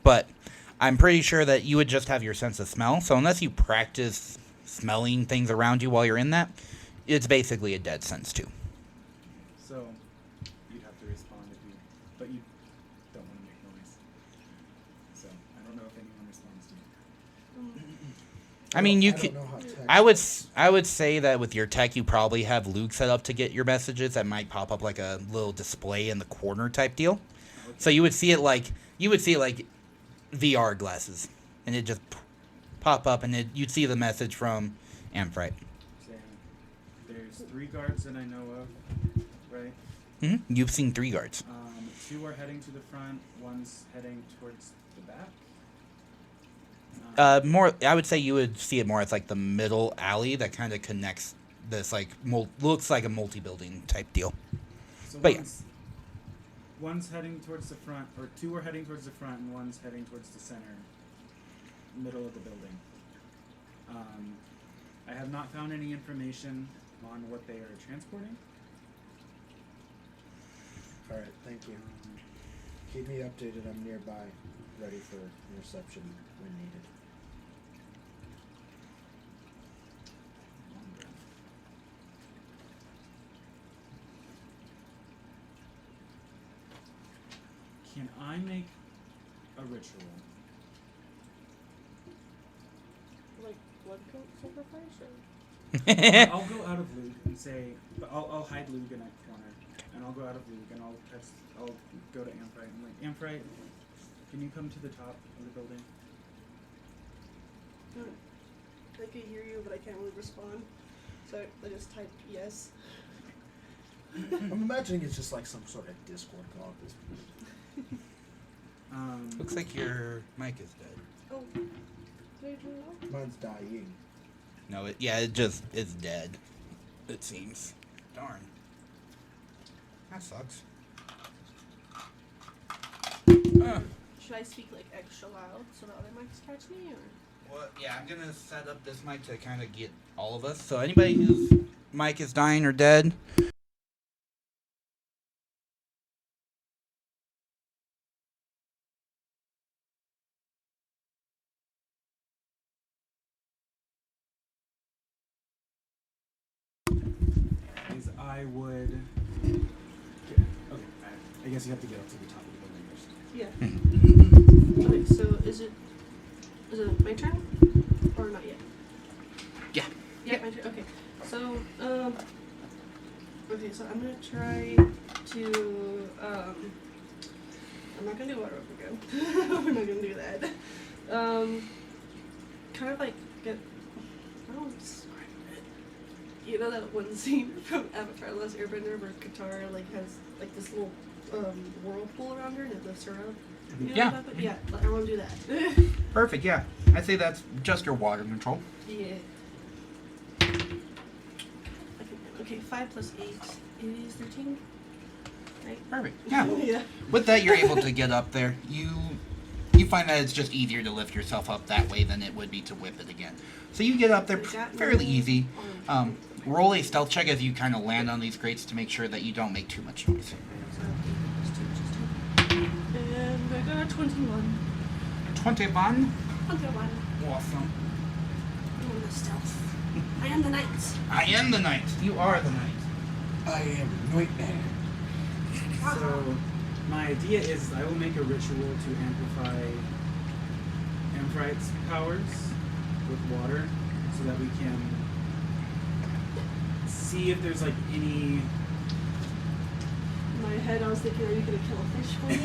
But I'm pretty sure that you would just have your sense of smell, so unless you practice smelling things around you while you're in that, it's basically a dead sense too. So you'd have to respond if you, but you don't want to make noise. So I don't know if anyone responds to you. I mean, you don't could. know how tech I would say that with your tech, you probably have Luke set up to get your messages that might pop up like a little display in the corner type deal. Okay. So you would see it like VR glasses, and it just pop up, and you'd see the message from Amphrite. Saying there's 3 guards that I know of, right? You've seen 3 guards. 2 are heading to the front. 1's heading towards the back. More, I would say you would see it more as like the middle alley that kind of connects this like looks like a multi-building type deal. So But yeah. one's heading towards the front, or 2 are heading towards the front, and 1's heading towards the center, middle of the building. I have not found any information on what they are transporting. All right, thank you. Keep me updated. I'm nearby, ready for interception when needed. Can I make a ritual? Like blood coat sacrifice or? I'll go out of Luke and say, but I'll hide Luke in a corner, and I'll go out of Luke and I'll go to Amphrite and like, Amphrite, can you come to the top of the building? I can hear you, but I can't really respond. So I just type yes. I'm imagining it's just like some sort of Discord call at this point. Looks like your mic is dead. Oh, did I turn it off? Mine's dying. No, it just is dead. It seems. Darn. That sucks. Should I speak like extra loud so the other mics catch me, or? Well, yeah, I'm gonna set up this mic to kind of get all of us. So anybody whose mic is dying or dead. Is I would. Okay, I guess you have to get up to the top of the building first. Yeah. Okay, so is it my turn or not yet? Yeah. Yeah, my turn. Okay. So okay, so I'm gonna try to I'm not gonna do water over go. We're not gonna do that. Kind of like get I don't know how to describe it. You know that one scene from Avatar: The Last Airbender where Katara like has like this little whirlpool around her and it lifts her up. You know Yeah. about that? Yeah, I want to do that. Perfect. Yeah, I'd say that's just your water control. Yeah. Okay, 5 plus 8 is 13. Right? Perfect. Yeah. Yeah. With that, you're able to get up there. You find that it's just easier to lift yourself up that way than it would be to whip it again. So you get up there fairly easy. roll a stealth check as you kind of land on these grates to make sure that you don't make too much noise. And I got a 21. 21. 21. Awesome. I'm on the stealth. I am the knight. I am the knight. You are the knight. I am Nightmare. So, my idea is I will make a ritual to amplify Amphrite's powers with water so that we can see if there's like any. In my head, I was thinking, are you going to kill a fish for me?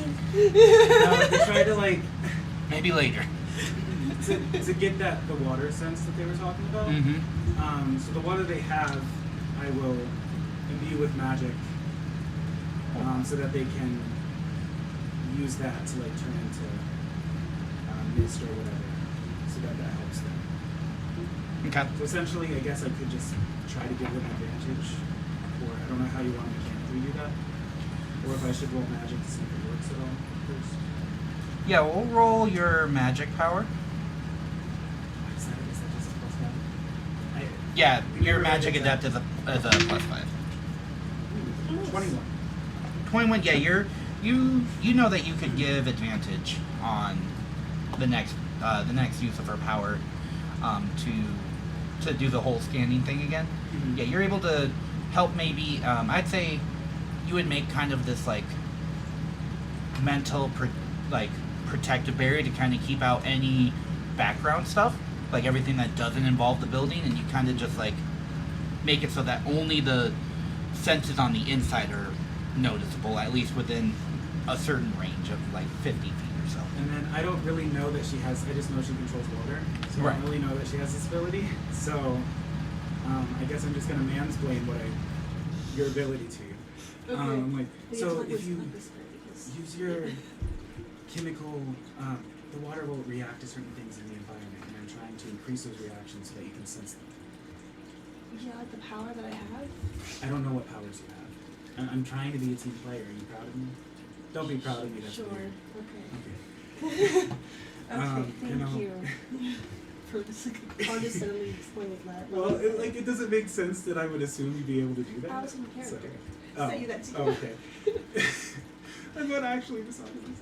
To try to like Maybe later. to get the water sense that they were talking about. Mm-hmm. So the water they have, I will imbue with magic, so that they can use that to like turn into mist or whatever, so that helps them. Okay. So essentially, I guess I could just try to give them advantage, or I don't know how you want to mechanically do that, or if I should roll magic to see if it works at all first. Yeah, we'll roll your magic power. Is that just a +1? Yeah, your Never magic did that. adept is a +5. 21. 21. Yeah, you know that you could give advantage on the next use of her power to do the whole scanning thing again. Mhm. Yeah, you're able to help maybe. I'd say you would make kind of this like mental protective barrier to kind of keep out any background stuff, like everything that doesn't involve the building, and you kind of just like make it so that only the senses on the inside are noticeable, at least within a certain range of like 50 feet or so. And then I don't really know that she has. I just know she controls water, so I Right. don't really know that she has this ability. So I guess I'm just gonna mansplain your ability to you. Okay. So if you use your chemical, the water will react to certain things in the environment, and I'm trying to increase those reactions so that you can sense them. Yeah, like the power that I have. I don't know what powers you have. I'm trying to be a team player. Are you proud of me? Don't be proud of me. That's Sure. weird. Okay. Okay. Okay, you know. thank you. For condescendingly explaining that. Well, it doesn't make sense that I would assume you'd be able to do that. I was in character. So, Say that to you. Oh, okay. I'm not actually decided this.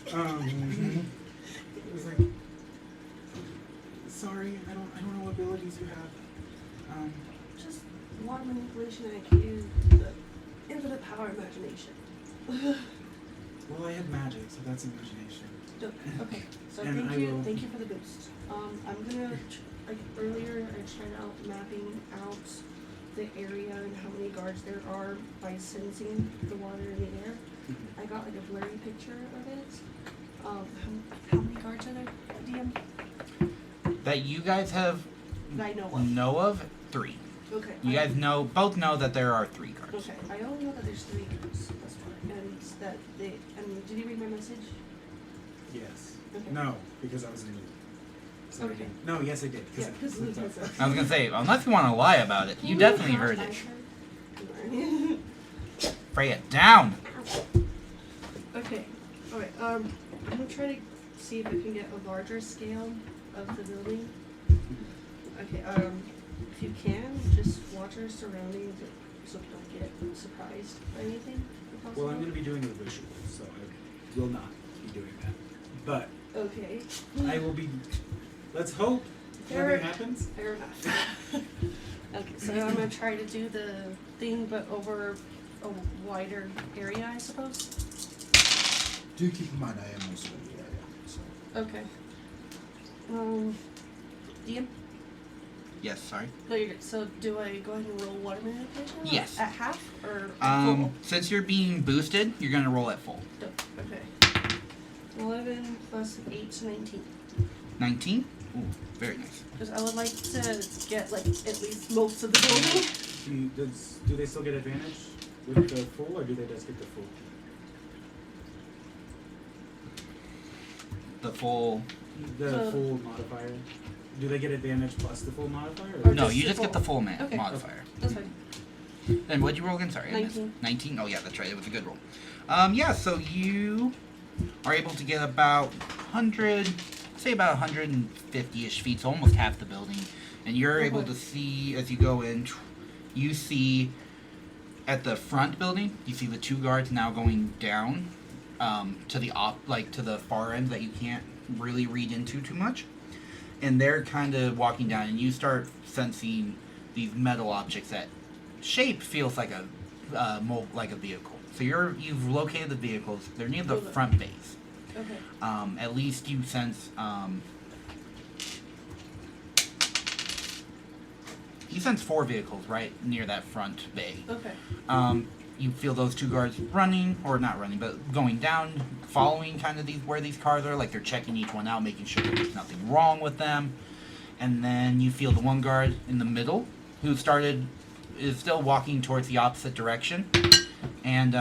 It was like, sorry, I don't know what abilities you have. Just water manipulation, and I can use the infinite power imagination. Well, I had magic, so that's imagination. Okay, so And thank I you will- for the boost. I'm gonna, like earlier, I tried out mapping out the area and how many guards there are by sensing the water in the air. I got like a blurry picture of it. How many guards are there, DM? That you guys have That I know of. know of 3. Okay. You guys both know that there are 3 guards. Okay, I only know that there's 3 guards thus far, and that they. And did you read my message? Yes. Okay. No, because I was in the mood. So I Okay. didn't. No, yes, I did. Yeah, because Luke has a. I was gonna say, unless you want to lie about it, you definitely heard it. Spray it down. Okay. Alright, I'm gonna try to see if I can get a larger scale of the building. Okay, if you can, just watch our surroundings so we don't get surprised by anything. if possible. Well, I'm going to be doing a ritual, so I will not be doing that. But Okay. I will be. Let's hope Fair- nothing happens. Fair enough. Okay, so I'm gonna try to do the thing, but over a wider area, I suppose. Do keep in mind I am also in the area. So. Okay. DM? Yes, sorry. No, you're good. So do I go ahead and roll water manipulation? Yes. At half or at full? Since you're being boosted, you're gonna roll at full. Dope. Okay. 11 plus 8 to 19. 19. Ooh, very nice. Because I would like to get like at least most of the building. Do they still get advantage with the full, or do they just get the full? The full. The full modifier. Do they get advantage plus the full modifier? Or No, just you the just get the full. full Okay. modifier. That's fine. And what'd you roll again? Sorry. I missed. 19. 19? Oh, yeah, that's right. It was a good roll. Yeah, so you are able to get about 100, say about 150-ish feet, so almost half the building. And you're able to see as you go in. You see at the front building. You see the 2 guards now going down to the to the far end that you can't really read into too much. And they're kind of walking down, and you start sensing these metal objects that shape feels like a like a vehicle. So you've located the vehicles. They're near the front base. Okay. At least you sense. You sense 4 vehicles right near that front bay. Okay. You feel those 2 guards running, or not running, but going down, following kind of where these cars are, like they're checking each one out, making sure there's nothing wrong with them. And then you feel the 1 guard in the middle, who is still walking towards the opposite direction. And,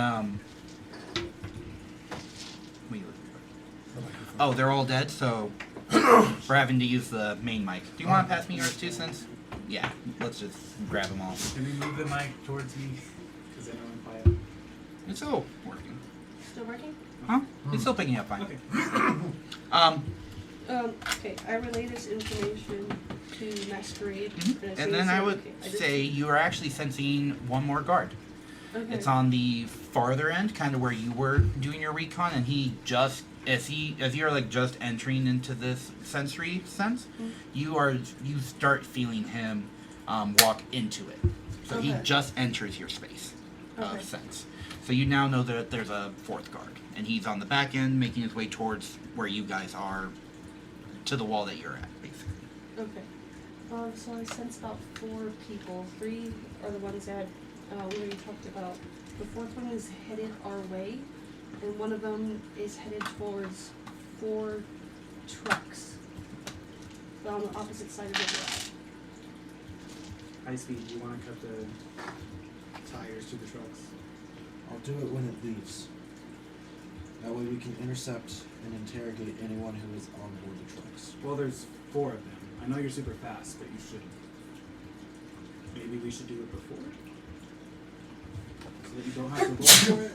oh, they're all dead, so we're having to use the main mic. Do you want to pass me yours too, since? Yeah, let's just grab them all. Can we move the mic towards me? Because I know I'm quiet. It's still working. Still working? Huh? It's still picking up fine. Okay. Okay, I relay this information to Masquerade. And then I would say you are actually sensing 1 more guard. Okay. It's on the farther end, kind of where you were doing your recon, and he just as you're like just entering into this sensory sense, you start feeling him walk into it. So he just enters your space of sense. So you now know that there's a 4th guard, and he's on the back end, making his way towards where you guys are, to the wall that you're at, basically. Okay. So I sense about 4 people. 3 are the ones that we already talked about. The 4th one is headed our way, and one of them is headed towards 4 trucks. But on the opposite side of the road. High speed, do you want to cut the tires to the trucks? I'll do it when it leaves. That way we can intercept and interrogate anyone who is on board the trucks. Well, there's 4 of them. I know you're super fast, but you shouldn't. Maybe we should do it before? So that you don't have to roll for it?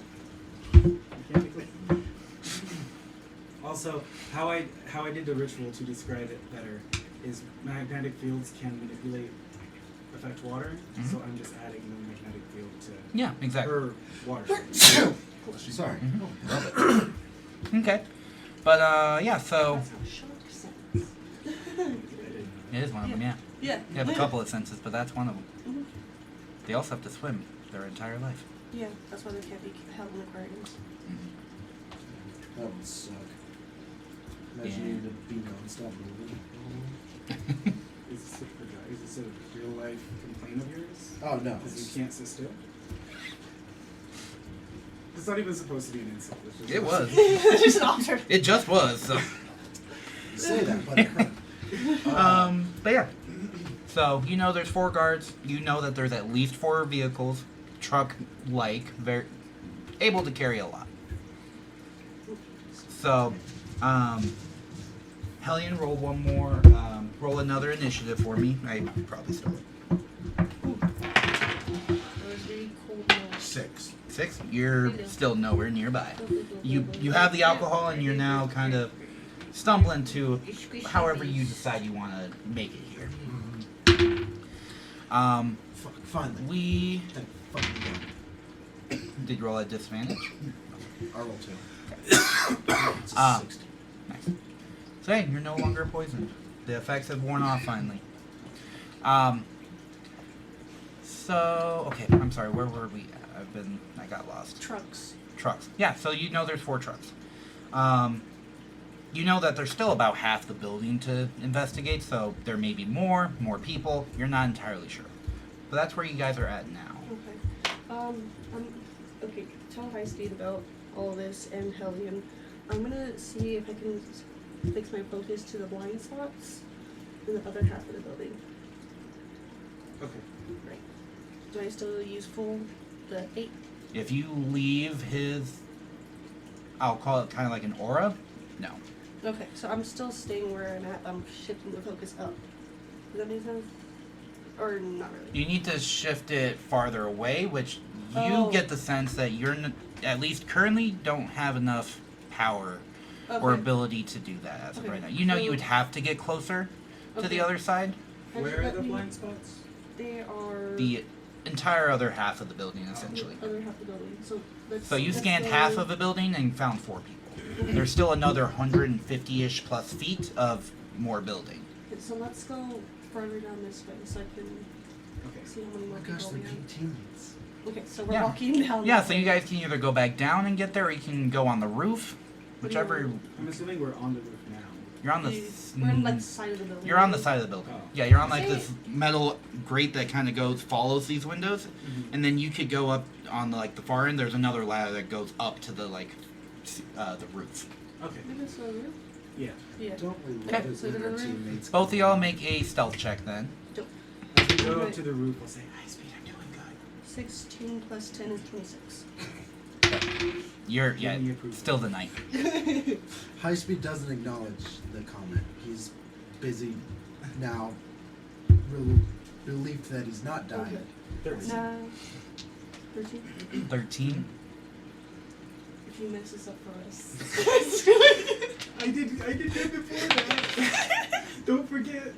Mechanically. Also, how I did the ritual to describe it better is magnetic fields can manipulate, affect water, so I'm just adding the magnetic field to Yeah, exactly. her water. Sorry. Love it. Okay. But, yeah, so... That's how shark sense. It is one of them, yeah. Yeah. They have a couple of senses, but that's one of them. They also have to swim their entire life. Yeah, that's why they can't be held in aquariums. That would suck. Imagine you to be non-stop moving. Is this a real life complaint of yours? Oh, no. Because you can't sit still? It's not even supposed to be an insult. It was. It's just an alter. It just was, so... You say that, but it hurt. But yeah. So, you know there's 4 guards. You know that there's at least 4 vehicles. Truck-like. Very able to carry a lot. So, Hellion, roll one more. Roll another initiative for me. I probably stole it. Very cold now. 6. 6? You're still nowhere nearby. You have the alcohol, and you're now kind of stumbling to however you decide you want to make it here. Finally. Thank fucking God. Did you roll at disadvantage? I roll 2. It's a 60. Nice. So hey, you're no longer poisoned. The effects have worn off finally. So okay, I'm sorry. Where were we at? I got lost. Trucks. Trucks. Yeah. So you know there's 4 trucks. You know that there's still about half the building to investigate. So there may be more people. You're not entirely sure. But that's where you guys are at now. Okay. Okay. Tell High Speed about all this and Hellion. I'm gonna see if I can fix my focus to the blind spots in the other half of the building. Okay. Right. Do I still use the 8? If you leave his, I'll call it kind of like an aura. No. Okay, so I'm still staying where I'm at. I'm shifting the focus up. Does that make sense? Or not really? You need to shift it farther away, which you get the sense that you're, at least currently, don't have enough power or ability to do that as of right now. You know you would have to get closer to the other side, Where are the blind spots? They are The entire other half of the building, essentially. the other half of the building. So you let's scanned go- half of a building and found 4 people. There's still another 150-ish plus feet of more building. Okay, so let's go further down this way so I can Okay. see how many Oh more my gosh, people they're we have. being teammates. Okay, so we're Yeah. walking down. Yeah, that so you way. guys can either go back down and get there, or you can go on the roof. Whichever. I'm assuming we're on the roof now. You're on the. We're on like the side of the building. You're on the side of the building. Oh. Yeah, you're on like Say- this metal grate that kind of follows these windows, Mm-hmm. and then you could go up on the far end. There's another ladder that goes up to the the roof. Okay. Maybe it's the roof? Yeah. Yeah. Don't we Okay. love it So when the our roof- teammates Both of y'all make a stealth check then. As we go up Okay. to the roof, I'll say, "High speed, I'm doing good." 16 plus 10 is 26. You're Give me approval. still the knight. High Speed doesn't acknowledge the comment. He's busy now, relieved that he's not dying. Okay. 13. 13. 13. If you mess this up for us. I did good before that. Don't forget.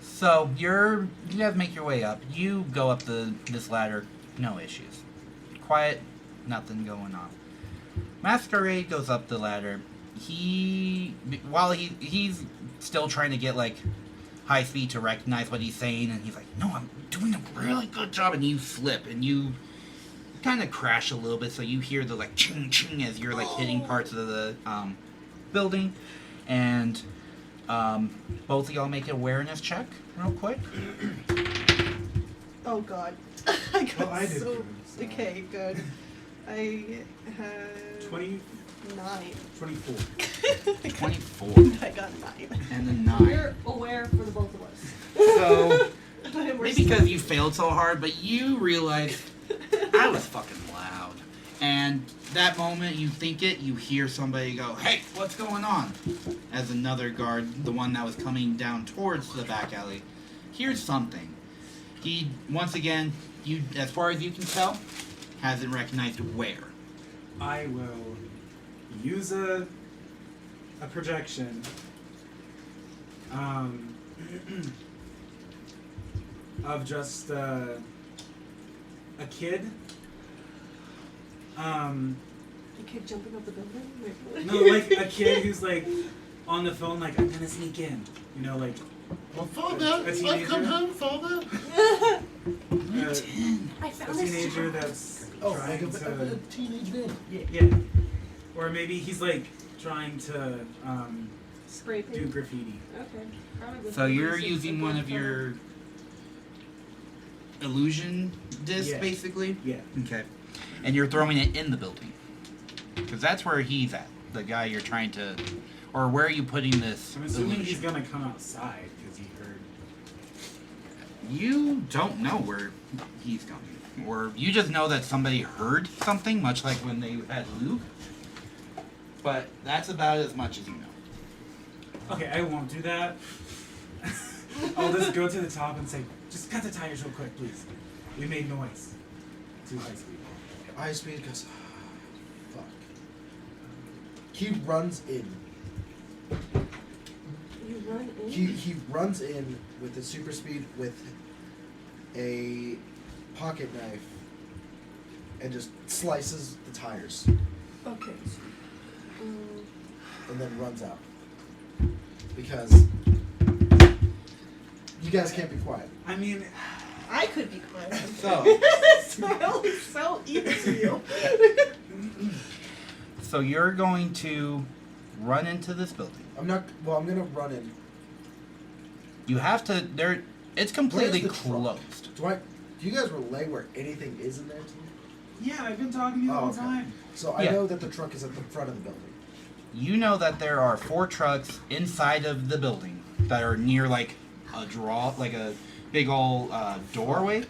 So you guys make your way up. You go up this ladder, no issues. Quiet, nothing going on. Masquerade goes up the ladder. While he's still trying to get High Speed to recognize what he's saying, and he's like, "No, I'm doing a really good job," and you slip and you kind of crash a little bit, so you hear the ching ching as you're hitting parts of the building, and both of y'all make an awareness check real quick. Oh god. I got Well, I did so... good, so- Okay, good. I had 20, 9. 24. 24 I got 9. and then 9. We're aware for the both of us. So We're maybe because you failed so hard, but you realize I was fucking loud. And that moment you think it, you hear somebody go, "Hey, what's going on?" As another guard, the one that was coming down towards the back alley, hears something. He, once again, as far as you can tell, hasn't recognized where. I will use a projection. Of just a kid. The kid jumping up the building? Like, No, like a kid who's on the phone, I'm gonna sneak in. Well, Father, A I've teenager? come home, Father. I a found this teenager job. that's Oh, trying like a to. teenage man. Yeah. Or maybe he's trying to Spray do paint. graffiti. Okay. Probably So you're 26 using one of your illusion discs, Yeah. basically? Yeah. Okay. And you're throwing it in the building. Because that's where he's at. The guy you're trying to... Or where are you putting this I'm assuming illusion? he's gonna come outside because he heard. You don't know where he's going. Or you just know that somebody heard something, much like when they had Luke. But that's about as much as you know. Okay, I won't do that. I'll just go to the top and say, "Just cut the tires real quick, please. We made noise." Too high speed. High Speed goes, fuck. He runs in. You run in? He runs in with his super speed with a pocket knife and just slices the tires Okay. and then runs out. Because you guys can't be quiet. I mean, I could be quiet. So, so easy. so you're going to run into this building. I'm gonna run in. You have to... It's completely Where's the truck? closed. Do you guys relay where anything is in there to me? yeah, I've been talking to you the whole okay. time. So I Yeah. know that the truck is at the front of the building. You know that there are 4 trucks inside of the building that are near a big old doorway,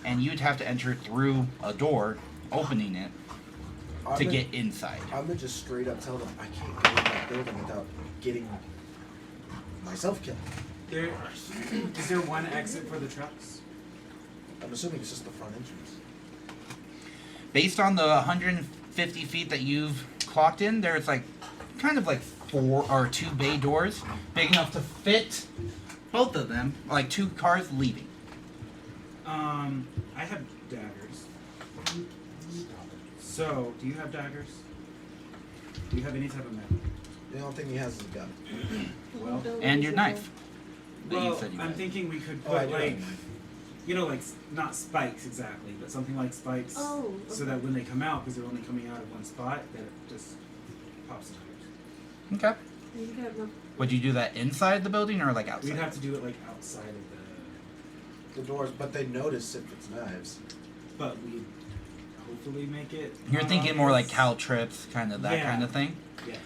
and you'd have to enter through a door, opening it to get inside. I'm gonna just straight up tell them I can't go in that building without getting myself killed. Is there one exit for the trucks? I'm assuming it's just the front entrance. Based on the 150 feet that you've clocked in, there's kind of like 4 or 2 bay doors, big enough to fit both of them, like 2 cars leaving. I have daggers. So, do you have daggers? Do you have any type of metal? The only thing he has is a gun. Well, And your knife. that you well, said you I'm had. thinking we could Oh, put I do have like, a knife. you know, like not spikes exactly, but something like spikes, Oh, so that when they come out, because they're only coming out of one spot, that it just pops the tires. Okay. You can have Would you do that inside the building or like outside? We'd have to do it like outside of The doors, but they notice if it's knives. but we hopefully make it. You're thinking more like obvious. cow trips, kind of that Yeah. kind of thing. Yeah.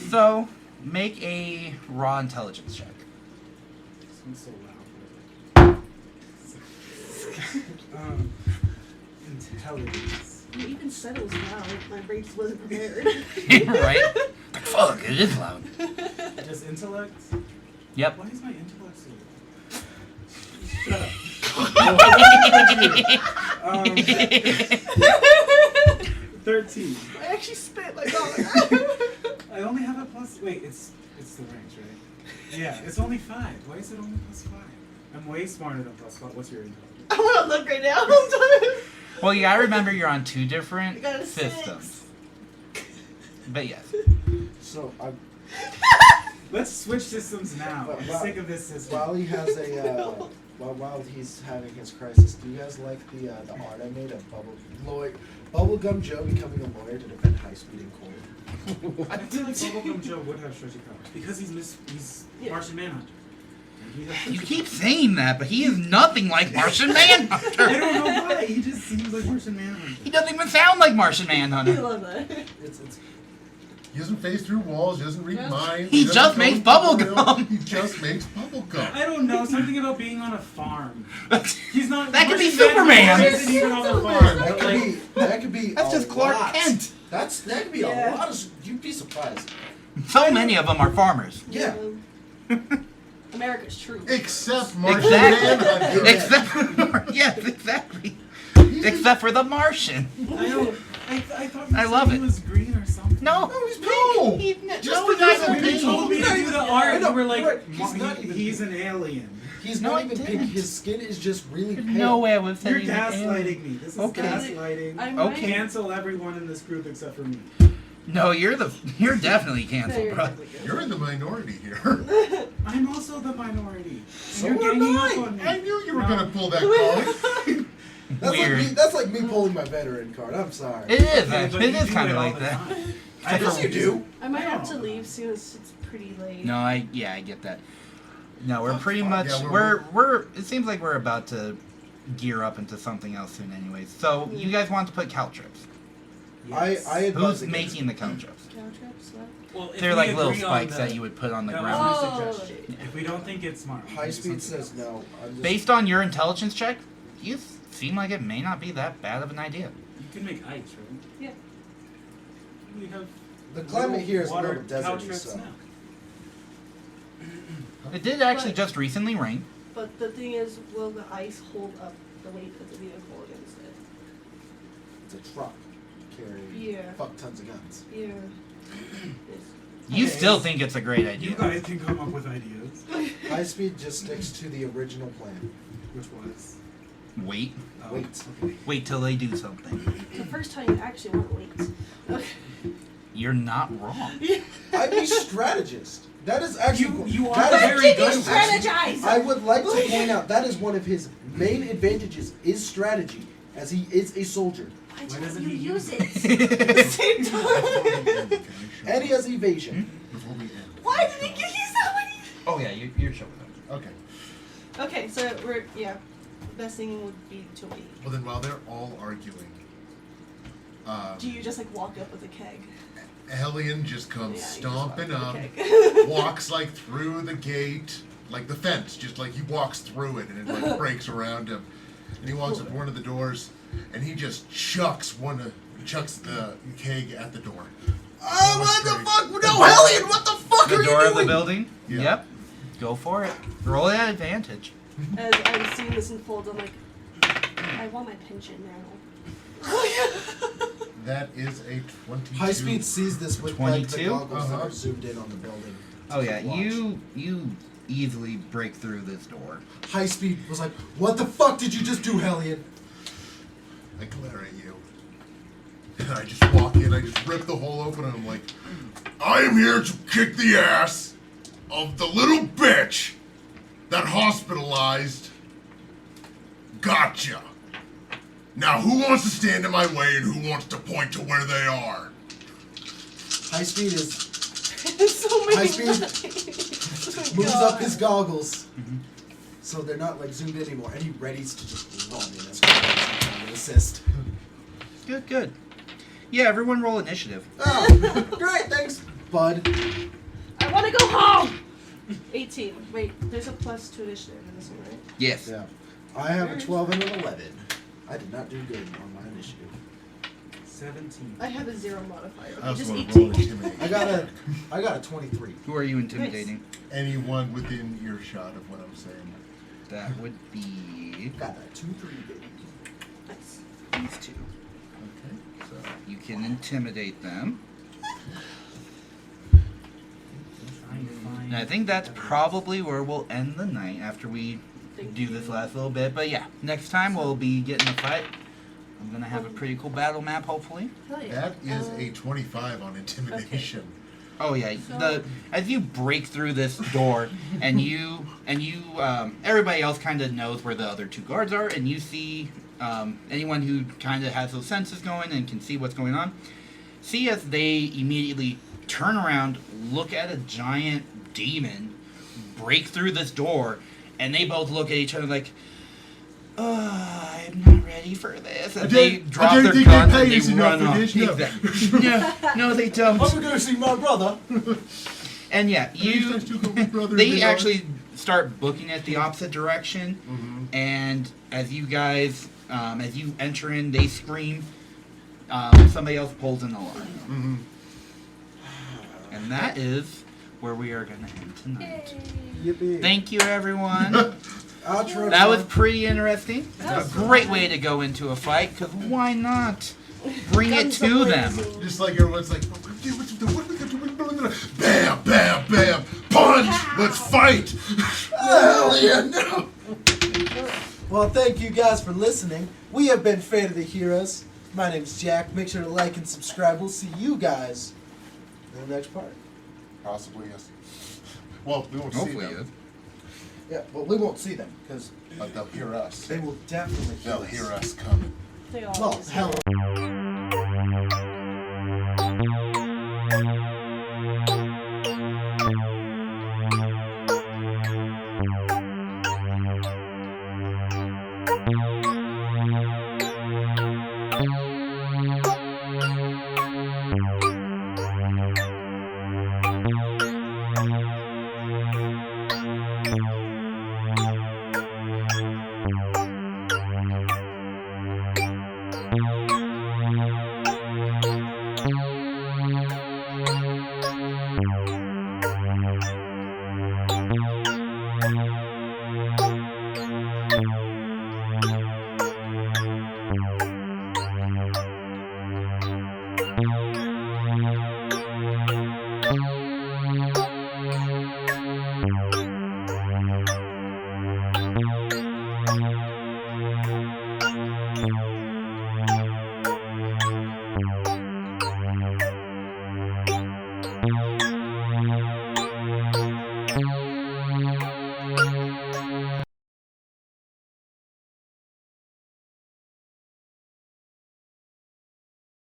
So, make a raw intelligence check. This one's so loud. Intelligence. You even said it was loud. My brain just wasn't prepared. Right? Fuck, it is loud. Just intellect? Yep. Why is my intellect so low? Shut up. 13. I actually spit my dog. I only have a plus. Wait, it's the range, right? Yeah, it's only 5. Why is it only plus 5? I'm way smarter than plus 5. What's your intelligence? I want to look right now. I'm done. Well, you gotta remember you're on 2 I different got a systems. 6. But yes. So I'm, Let's switch systems now. I'm Well, sick of this system. while he has a while he's having his crisis, do you guys like the art I made of Bubblegum Joe becoming a lawyer to defend high speed and cold? I feel like Bubblegum Joe would have stretchy powers because he's Yeah. Martian Manhunter. And he has You stretchy keep powers. saying that, but he is nothing like Martian I Manhunter. don't know why. He just seems like Martian Manhunter. He doesn't even sound like Martian I Manhunter. love that. It's He doesn't phase through walls, he doesn't read Yeah. minds. He doesn't just go makes into bubble the gum. world, He just makes bubble gum. I don't know. Something about being on a farm. He's not. That could be Martian Superman. Manhunter isn't even on the farm. that could be That's a just Clark lot. Kent. That could be Yeah. a lot of. You'd be surprised. So many of them are farmers. Yeah. America's true. Except Martian Exactly. Manhunter. Except for yes, exactly. Except for the Martian. I know. I thought I love he it. was green or something. No, he's No! Just No, the he guy doesn't who When you pink. told me to do the art, I know, you were like, right. He's not even he's pink. an alien. He's No, not I even didn't. pink. His skin is just really pale. no way I would say You're he's an alien. gaslighting me. This is Okay. gaslighting. I'm Okay. Cancel everyone in this group except for me. No, you're definitely canceled, bro. You're in the minority here. I'm also the minority. So You're am ganging I. up on me. I knew you were No. gonna pull that card. Weird. That's like me pulling my veteran card. I'm sorry. It is. Okay, Actually. but It you is do kind of all like the that. time. I Yes, you do. I might have to No. leave soon as it's pretty late. No, I get that. No, we're That's pretty fine. much Yeah, we're. It seems like we're about to gear up into something else soon, anyways. So you guys want to put caltrips? Yes. I advise Who's against making the caltrips? Cow trips, what? Well, if They're we like little agree on spikes the- that you would put on the that ground. was my Oh. suggestion. If we don't think it's smart, we High can do speed something says else. no. I'm just, Based on your intelligence check, you seem like it may not be that bad of an idea. You can make ice, right? Yeah. We have the climate here is a water little deserty, caltrips so. now. It did actually But- just recently rain. But the thing is, will the ice hold up the weight of the vehicle against it? It's a truck carrying Yeah. fuck tons of guns. Yeah. You Okay. still think it's a great You idea. guys can come up with ideas. High speed just sticks to the original plan. Which was? Wait. Wait. Okay. Wait till they do something. The first time you actually want to wait. Okay. You're not wrong. I'm a strategist. That is actually You are that is- very good. strategize! I would like to point out that is one of his main advantages is strategy, as he is a soldier. Why Why don't doesn't you he use use it at the same time? And he has evasion. Before we end. Why did he get use that one? Oh yeah, you're showing them. Okay. Okay, so we're, yeah. The best thing would be to wait. Well, then while they're all arguing, Do you just like walk up with a keg? Hellion just comes Yeah, you just stomping walk up, with a keg. walks like through the gate, like the fence, just like he walks through it and it like breaks around him. And he walks up to one of the doors and he just chucks the keg at the door. Oh, what the fuck? No, Hellion, what the fuck The are door you of the doing? building? Yeah. Yep. Go for it. Roll at advantage. As I'm seeing this unfold, I'm like, I want my pension now. That is a 22. High speed sees this with like the 22? goggles that are zoomed in on the building. Oh yeah, Watch. you easily break through this door. High speed was like, "What the fuck did you just do, Hellion?" I glare at you. And I just walk in, I just rip the hole open, and I'm like, I am here to kick the ass of the little bitch that hospitalized Gotcha. Now, who wants to stand in my way and who wants to point to where they are? High speed is so many High speed. Oh my moves God. up his goggles, so they're not like zoomed in anymore, and he readies to just run in as well to assist. Good. Yeah, everyone roll initiative. Oh, great, thanks, bud. I want to go home. 18. Wait, there's a plus 2 initiative in this one, right? Yes. Yeah, I have a 12 and an 11. I did not do good on my initiative. 17. I have a 0 modifier. I Okay, also just want to roll 18. intimidate. I got a 23. Who are you intimidating? Anyone within earshot of what I'm saying. That would be Got that 2-3, baby. Nice. these two. Okay. So you can intimidate them. And I think that's probably where we'll end the night after we do this last little bit. But yeah, next time we'll be getting a fight. I'm gonna have a pretty cool battle map, hopefully. Hell yeah. That is a 25 on intimidation. Oh yeah, So- as you break through this door, and you everybody else kind of knows where the other two guards are, and you see anyone who kind of has those senses going and can see what's going on. See as they immediately turn around, look at a giant demon, break through this door, and they both look at each other like, I'm not ready for this. And they drop don't their think guns they and pay us they enough run for off. this, no. Exactly. No, they don't. I'm gonna see my brother. And yeah, These guys took over brother they in actually start booking it the opposite direction. Mhm. And as you guys, as you enter in, they scream. Somebody else pulls an alarm. Mm-hmm. And that is where we are going to end tonight. Yippee. Thank you, everyone. Outro. That was pretty interesting. That A was great way to go into a fight, because why not? Bring it Guns to them. blazing. Just like everyone's like, what are we gonna do? Bam, bam, bam, punch, let's fight. Hell yeah, no. Well, thank you guys for listening. We have been Fate of the Heroes. My name's Jack. Make sure to like and subscribe. We'll see you guys in the next part. Possibly, yes. Well, we won't see Hopefully, them, Yeah, well, we won't see them because but they'll hear us. they will definitely They'll hear us coming. They all Well, hell.